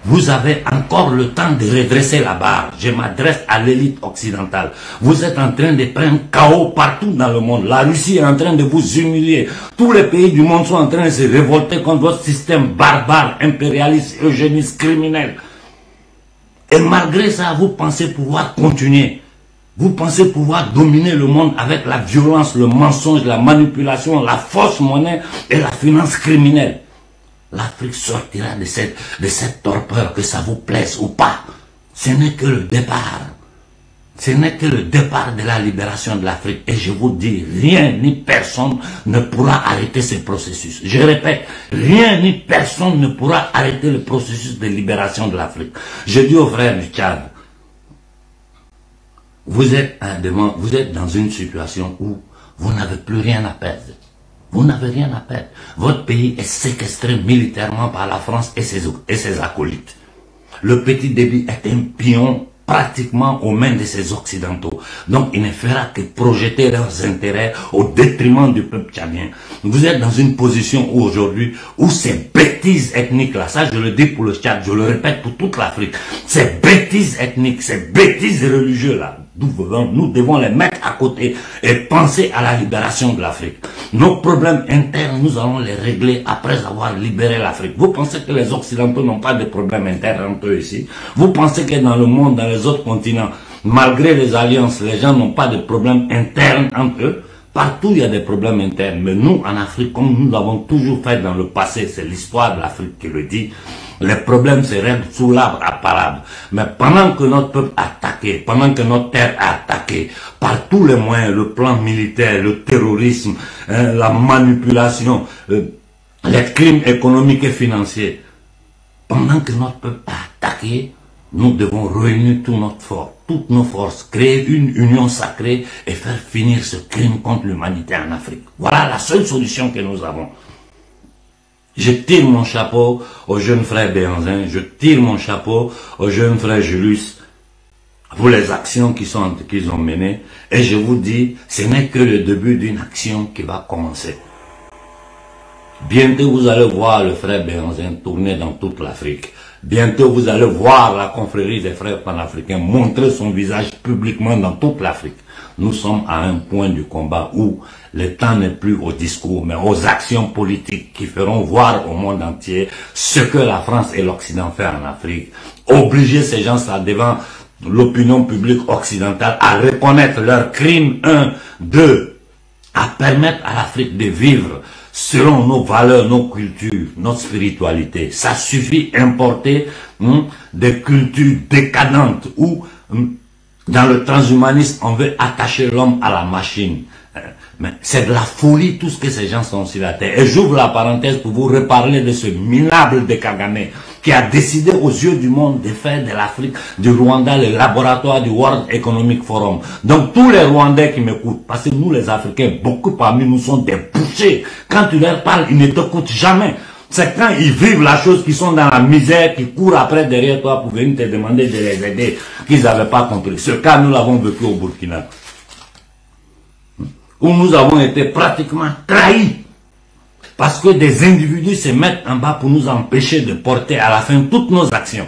Vous avez encore le temps de redresser la barre. Je m'adresse à l'élite occidentale. Vous êtes en train de prendre chaos partout dans le monde. La Russie est en train de vous humilier. Tous les pays du monde sont en train de se révolter contre votre système barbare, impérialiste, eugéniste, criminel. Et malgré ça, vous pensez pouvoir continuer. Vous pensez pouvoir dominer le monde avec la violence, le mensonge, la manipulation, la fausse monnaie et la finance criminelle. L'Afrique sortira de cette torpeur, que ça vous plaise ou pas. Ce n'est que le départ. Ce n'est que le départ de la libération de l'Afrique. Et je vous dis, rien ni personne ne pourra arrêter ce processus. Je répète, rien ni personne ne pourra arrêter le processus de libération de l'Afrique. Je dis aux frères du Tchad, vous êtes dans une situation où vous n'avez plus rien à perdre. Vous n'avez rien à perdre. Votre pays est séquestré militairement par la France et ses acolytes. Le petit Déby est un pion pratiquement aux mains de ces Occidentaux. Donc il ne fera que projeter leurs intérêts au détriment du peuple tchadien. Vous êtes dans une position aujourd'hui où ces bêtises ethniques-là, ça je le dis pour le Tchad, je le répète pour toute l'Afrique, ces bêtises ethniques, ces bêtises religieuses-là, nous devons les mettre à côté et penser à la libération de l'Afrique. Nos problèmes internes, nous allons les régler après avoir libéré l'Afrique. Vous pensez que les Occidentaux n'ont pas de problèmes internes entre eux ici? Vous pensez que dans le monde, dans les autres continents, malgré les alliances, les gens n'ont pas de problèmes internes entre eux? Partout, il y a des problèmes internes. Mais nous, en Afrique, comme nous l'avons toujours fait dans le passé, c'est l'histoire de l'Afrique qui le dit, les problèmes se règlent sous l'arbre à palabre. Mais pendant que notre peuple a attaqué, pendant que notre terre a attaqué, par tous les moyens, le plan militaire, le terrorisme, la manipulation, les crimes économiques et financiers, pendant que notre peuple a attaqué, nous devons réunir toutes nos forces, créer une union sacrée et faire finir ce crime contre l'humanité en Afrique. Voilà la seule solution que nous avons. Je tire mon chapeau au jeune frère Béhanzin, je tire mon chapeau au jeune frère Julius pour les actions qu'ils ont menées. Et je vous dis, ce n'est que le début d'une action qui va commencer. Bientôt vous allez voir le frère Béhanzin tourner dans toute l'Afrique. Bientôt vous allez voir la confrérie des frères panafricains montrer son visage publiquement dans toute l'Afrique. Nous sommes à un point du combat où le temps n'est plus au discours, mais aux actions politiques qui feront voir au monde entier ce que la France et l'Occident font en Afrique. Obliger ces gens-là devant l'opinion publique occidentale à reconnaître leurs crimes, 1, 2, à permettre à l'Afrique de vivre selon nos valeurs, nos cultures, notre spiritualité. Ça suffit importer des cultures décadentes où dans le transhumanisme on veut attacher l'homme à la machine. Mais c'est de la folie tout ce que ces gens sont sur la terre. Et j'ouvre la parenthèse pour vous reparler de ce minable de Kagame qui a décidé aux yeux du monde de faire de l'Afrique, du Rwanda, le laboratoire du World Economic Forum. Donc tous les Rwandais qui m'écoutent, parce que nous les Africains, beaucoup parmi nous sont des bouchers. Quand tu leur parles, ils ne t'écoutent jamais. C'est quand ils vivent la chose, qu'ils sont dans la misère, qu'ils courent après derrière toi pour venir te demander de les aider, qu'ils n'avaient pas compris. Ce cas, nous l'avons vécu au Burkina, où nous avons été pratiquement trahis. Parce que des individus se mettent en bas pour nous empêcher de porter à la fin toutes nos actions.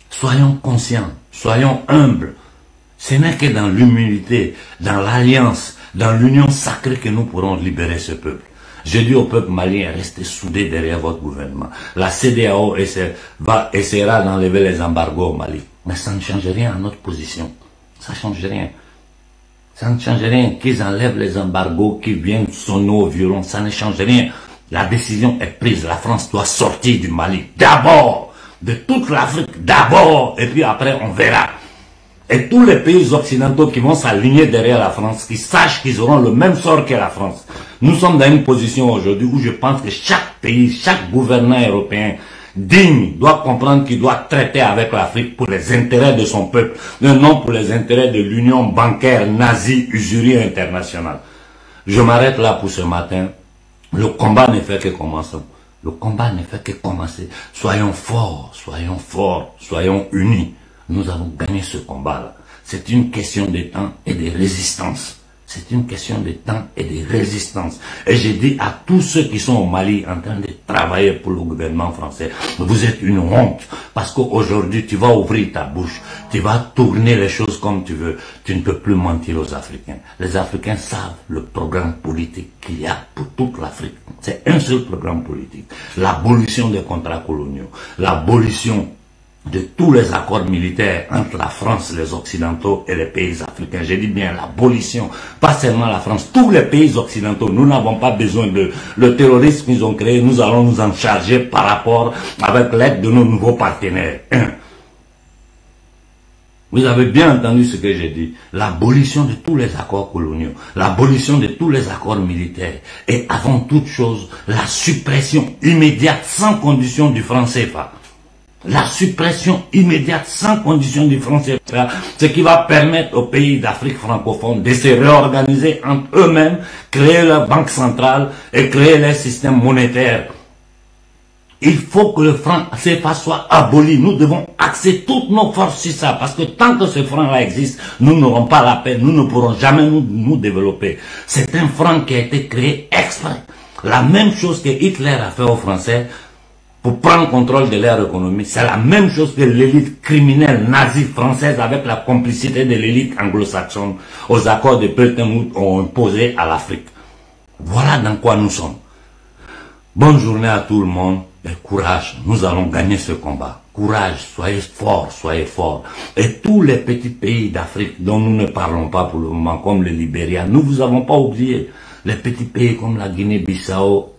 Soyons conscients, soyons humbles. Ce n'est que dans l'humilité, dans l'alliance, dans l'union sacrée que nous pourrons libérer ce peuple. Je dis au peuple malien, restez soudés derrière votre gouvernement. La CEDEAO essaiera d'enlever les embargos au Mali. Mais ça ne change rien à notre position. Ça ne change rien. Ça ne change rien qu'ils enlèvent les embargos, qu'ils viennent sonner au violon. Ça ne change rien. La décision est prise. La France doit sortir du Mali. D'abord. De toute l'Afrique. D'abord. Et puis après, on verra. Et tous les pays occidentaux qui vont s'aligner derrière la France, qui sachent qu'ils auront le même sort que la France. Nous sommes dans une position aujourd'hui où je pense que chaque pays, chaque gouvernant européen digne doit comprendre qu'il doit traiter avec l'Afrique pour les intérêts de son peuple, non pour les intérêts de l'union bancaire nazie usurier internationale. Je m'arrête là pour ce matin. Le combat ne fait que commencer. Le combat ne fait que commencer. Soyons forts, soyons unis. Nous avons gagné ce combat-là. C'est une question de temps et de résistance. C'est une question de temps et de résistance. Et j'ai dit à tous ceux qui sont au Mali en train de travailler pour le gouvernement français, vous êtes une honte. Parce qu'aujourd'hui, tu vas ouvrir ta bouche. Tu vas tourner les choses comme tu veux. Tu ne peux plus mentir aux Africains. Les Africains savent le programme politique qu'il y a pour toute l'Afrique. C'est un seul programme politique. L'abolition des contrats coloniaux. L'abolition de tous les accords militaires entre la France, les Occidentaux et les pays africains. Je dis bien l'abolition, pas seulement la France, tous les pays occidentaux. Nous n'avons pas besoin de le terrorisme qu'ils ont créé, nous allons nous en charger par rapport avec l'aide de nos nouveaux partenaires. Vous avez bien entendu ce que j'ai dit. L'abolition de tous les accords coloniaux, l'abolition de tous les accords militaires et avant toute chose, la suppression immédiate sans condition du franc CFA. La suppression immédiate sans condition du franc CFA, ce qui va permettre aux pays d'Afrique francophone de se réorganiser entre eux-mêmes, créer leur banque centrale et créer leur système monétaire. Il faut que le franc CFA soit aboli. Nous devons axer toutes nos forces sur ça, parce que tant que ce franc-là existe, nous n'aurons pas la paix, nous ne pourrons jamais nous développer. C'est un franc qui a été créé exprès. La même chose que Hitler a fait aux Français, pour prendre contrôle de leur économie. C'est la même chose que l'élite criminelle nazie française avec la complicité de l'élite anglo-saxonne aux accords de Bretton Woods ont imposé à l'Afrique. Voilà dans quoi nous sommes. Bonne journée à tout le monde et courage, nous allons gagner ce combat. Courage, soyez forts, soyez forts. Et tous les petits pays d'Afrique dont nous ne parlons pas pour le moment, comme le Libéria, nous vous avons pas oublié. Les petits pays comme la Guinée-Bissau,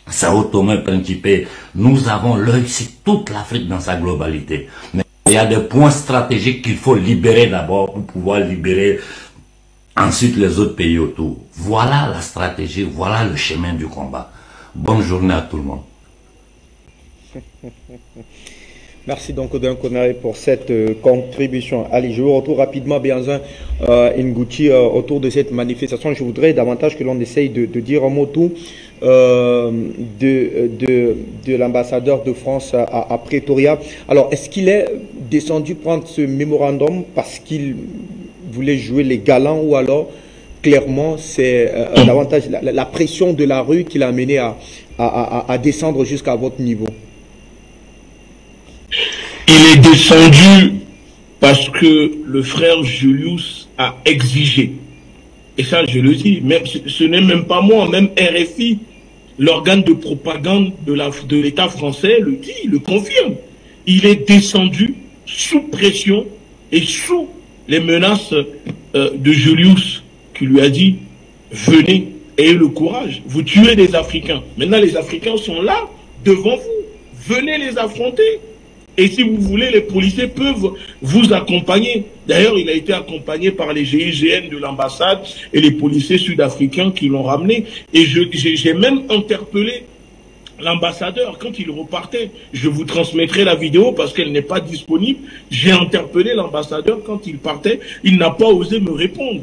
Sao Tomé Principe, nous avons l'œil sur toute l'Afrique dans sa globalité. Mais il y a des points stratégiques qu'il faut libérer d'abord pour pouvoir libérer ensuite les autres pays autour. Voilà la stratégie, voilà le chemin du combat. Bonne journée à tout le monde. Merci donc d'un Konaré pour cette contribution. Allez, je vous retrouve rapidement, Bianzin Ngouti, autour de cette manifestation. Je voudrais davantage que l'on essaye de dire un mot tout de l'ambassadeur de France à Pretoria. Alors, est-ce qu'il est descendu prendre ce mémorandum parce qu'il voulait jouer les galants, ou alors clairement c'est davantage la pression de la rue qui l'a amené à descendre jusqu'à votre niveau? Il est descendu parce que le frère Julius a exigé. Et ça, je le dis, même, ce n'est même pas moi, même RFI, l'organe de propagande de l'État français le dit, le confirme. Il est descendu sous pression et sous les menaces de Julius, qui lui a dit « Venez, ayez le courage, vous tuez les Africains. » Maintenant, les Africains sont là, devant vous. Venez les affronter. Et si vous voulez, les policiers peuvent vous accompagner. D'ailleurs, il a été accompagné par les GIGN de l'ambassade et les policiers sud-africains qui l'ont ramené. Et j'ai même interpellé l'ambassadeur quand il repartait. Je vous transmettrai la vidéo parce qu'elle n'est pas disponible. J'ai interpellé l'ambassadeur quand il partait. Il n'a pas osé me répondre.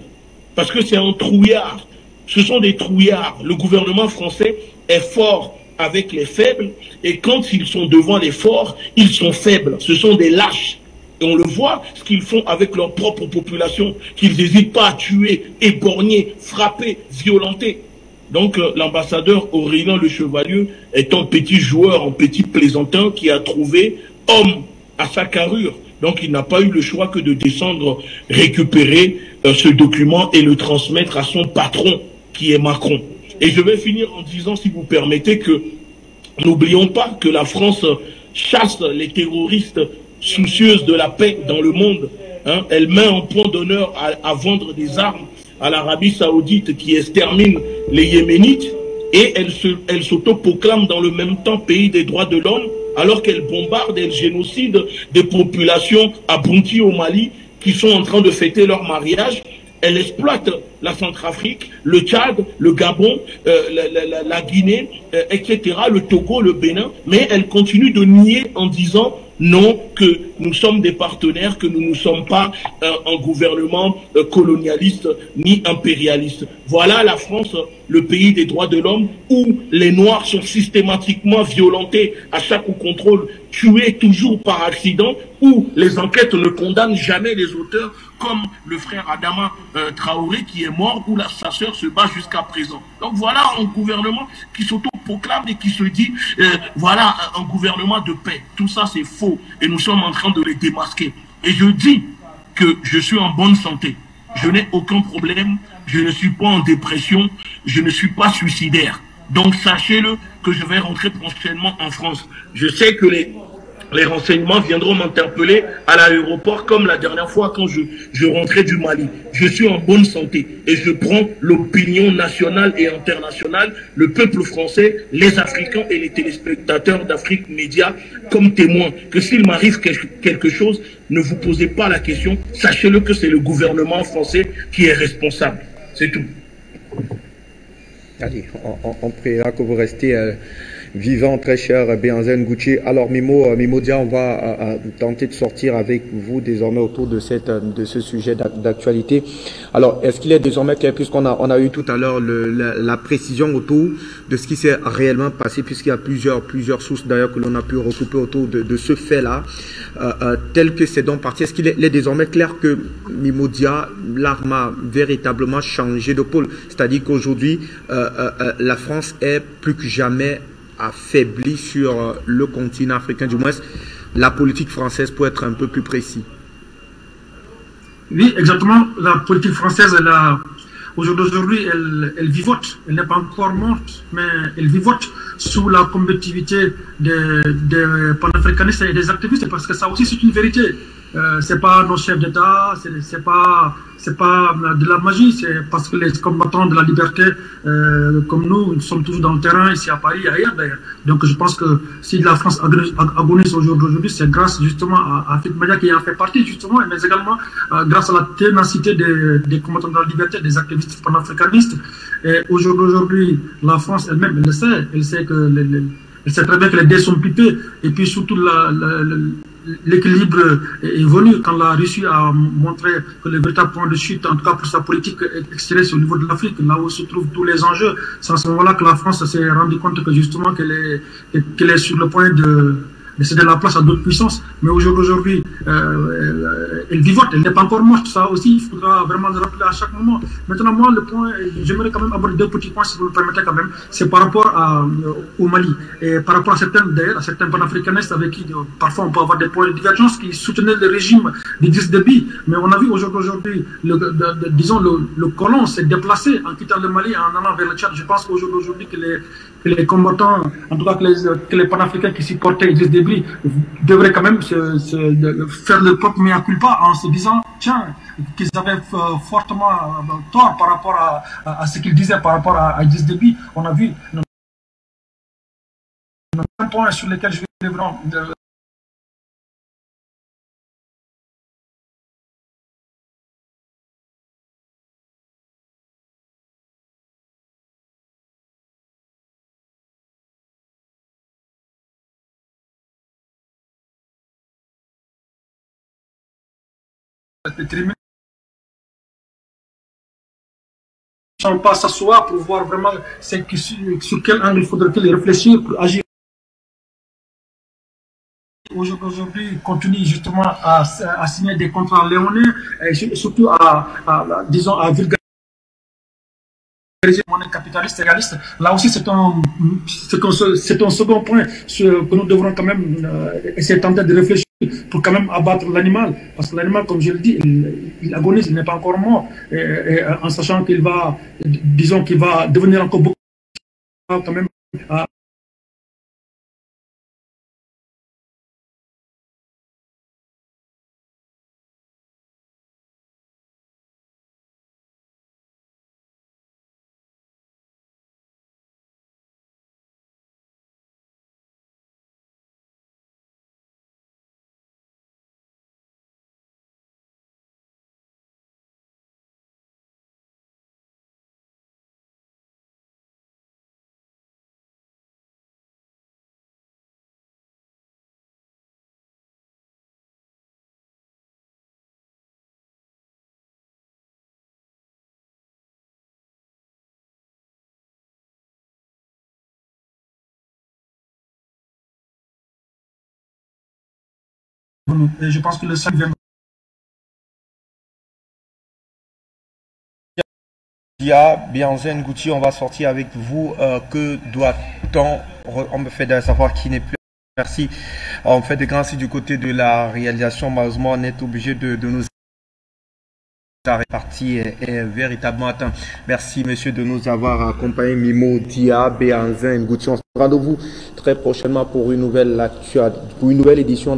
Parce que c'est un trouillard. Ce sont des trouillards. Le gouvernement français est fort avec les faibles, et quand ils sont devant les forts, ils sont faibles. Ce sont des lâches. Et on le voit, ce qu'ils font avec leur propre population, qu'ils n'hésitent pas à tuer, éborgner, frapper, violenter. Donc l'ambassadeur Aurélien Le Chevalier est un petit joueur, un petit plaisantin qui a trouvé homme à sa carrure. Donc il n'a pas eu le choix que de descendre récupérer ce document et le transmettre à son patron, qui est Macron. Et je vais finir en disant, si vous permettez, que n'oublions pas que la France chasse les terroristes soucieuses de la paix dans le monde. Hein. Elle met un point d'honneur à vendre des armes à l'Arabie Saoudite qui extermine les Yéménites, et elle s'autoproclame dans le même temps pays des droits de l'homme, alors qu'elle bombarde, elle génocide des populations à Bounti au Mali qui sont en train de fêter leur mariage. Elle exploite la Centrafrique, le Tchad, le Gabon, la Guinée, etc., le Togo, le Bénin, mais elle continue de nier en disant non, que nous sommes des partenaires, que nous ne sommes pas un gouvernement colonialiste ni impérialiste. Voilà la France, le pays des droits de l'homme, où les Noirs sont systématiquement violentés à chaque contrôle, tués toujours par accident, où les enquêtes ne condamnent jamais les auteurs, comme le frère Adama Traoré qui est mort, où sa sœur se bat jusqu'à présent. Donc voilà un gouvernement qui s'autoproclame et qui se dit, voilà un gouvernement de paix. Tout ça c'est faux et nous sommes en train de les démasquer. Et je dis que je suis en bonne santé. Je n'ai aucun problème, je ne suis pas en dépression, je ne suis pas suicidaire. Donc sachez-le que je vais rentrer prochainement en France. Je sais que les renseignements viendront m'interpeller à l'aéroport comme la dernière fois quand je rentrais du Mali. Je suis en bonne santé et je prends l'opinion nationale et internationale, le peuple français, les Africains et les téléspectateurs d'Afrique Média comme témoins. Que s'il m'arrive quelque chose, ne vous posez pas la question. Sachez-le que c'est le gouvernement français qui est responsable. C'est tout. Allez, on priera que vous restez vivant, très cher Béhanzin Goutier. Alors Mimodia, on va tenter de sortir avec vous désormais autour de ce sujet d'actualité. Alors, est-ce qu'il est désormais clair, puisqu'on a eu tout à l'heure la précision autour de ce qui s'est réellement passé, puisqu'il y a plusieurs sources d'ailleurs que l'on a pu recouper autour de ce fait-là, tel que c'est donc parti. Est-ce qu'il est désormais clair que Mimodia, l'arme a véritablement changé de pôle? C'est-à-dire qu'aujourd'hui, la France est plus que jamais affaibli sur le continent africain, du moins la politique française, pour être un peu plus précis. Oui, exactement. La politique française, aujourd'hui, elle vivote. Elle n'est pas encore morte, mais elle vivote sous la combativité des panafricanistes et des activistes, parce que ça aussi c'est une vérité. C'est pas nos chefs d'État, c'est pas de la magie, c'est parce que les combattants de la liberté, comme nous sommes toujours dans le terrain, ici à Paris et ailleurs d'ailleurs. Donc je pense que si la France agonise aujourd'hui, c'est grâce justement à Afrique Média qui en fait partie justement, mais également grâce à la ténacité des combattants de la liberté, des activistes panafricanistes. Et aujourd'hui, la France elle-même, elle sait que elle sait très bien que les dés sont pipés, et puis surtout l'équilibre est venu quand la Russie a montré que le véritable point de chute, en tout cas pour sa politique extérieure, c'est au niveau de l'Afrique, là où se trouvent tous les enjeux. C'est à ce moment-là que la France s'est rendue compte que justement qu'elle est sur le point de céder la place à d'autres puissances. Mais aujourd'hui, elle vivote, elle n'est pas encore morte. Ça aussi, il faudra vraiment le rappeler à chaque moment. Maintenant, moi, le point, j'aimerais quand même aborder deux petits points, si vous le permettez quand même. C'est par rapport au Mali. Et par rapport à certains panafricanistes avec qui, parfois, on peut avoir des points de divergence qui soutenaient le régime d'Idriss Déby. Mais on a vu aujourd'hui, disons, le colon s'est déplacé en quittant le Mali, en allant vers le Tchad. Je pense qu'aujourd'hui, que les combattants, en tout cas que les panafricains qui supportaient Idriss Déby devraient quand même faire leur propre mea culpa en se disant, tiens, qu'ils avaient fortement tort par rapport à ce qu'ils disaient par rapport à Idriss Déby. On a vu un point sur lequel je vais vraiment pas s'asseoir pour voir vraiment sur quel angle faudrait-il réfléchir pour agir. Aujourd'hui, continue justement à signer des contrats léonins et surtout disons, à vulgariser le monnaie capitaliste et réaliste. Là aussi, c'est un second point que nous devrons quand même essayer de tenter de réfléchir pour quand même abattre l'animal. Parce que l'animal, comme je le dis, il agonise, il n'est pas encore mort. Et en sachant qu'il va, disons, qu'il va devenir encore beaucoup quand même. Et je pense que le sac vient. Dia, Bianzen, Ngouti, on va sortir avec vous. Que doit-on? On me fait de savoir qui n'est plus. Merci. On fait des grands signes du côté de la réalisation. Malheureusement, on est obligé de nous. La répartie est véritablement atteinte. Merci, monsieur, de nous avoir accompagnés. Mimo, Dia, Bianzen, Ngouti. On se rendez-vous très prochainement pour une nouvelle édition.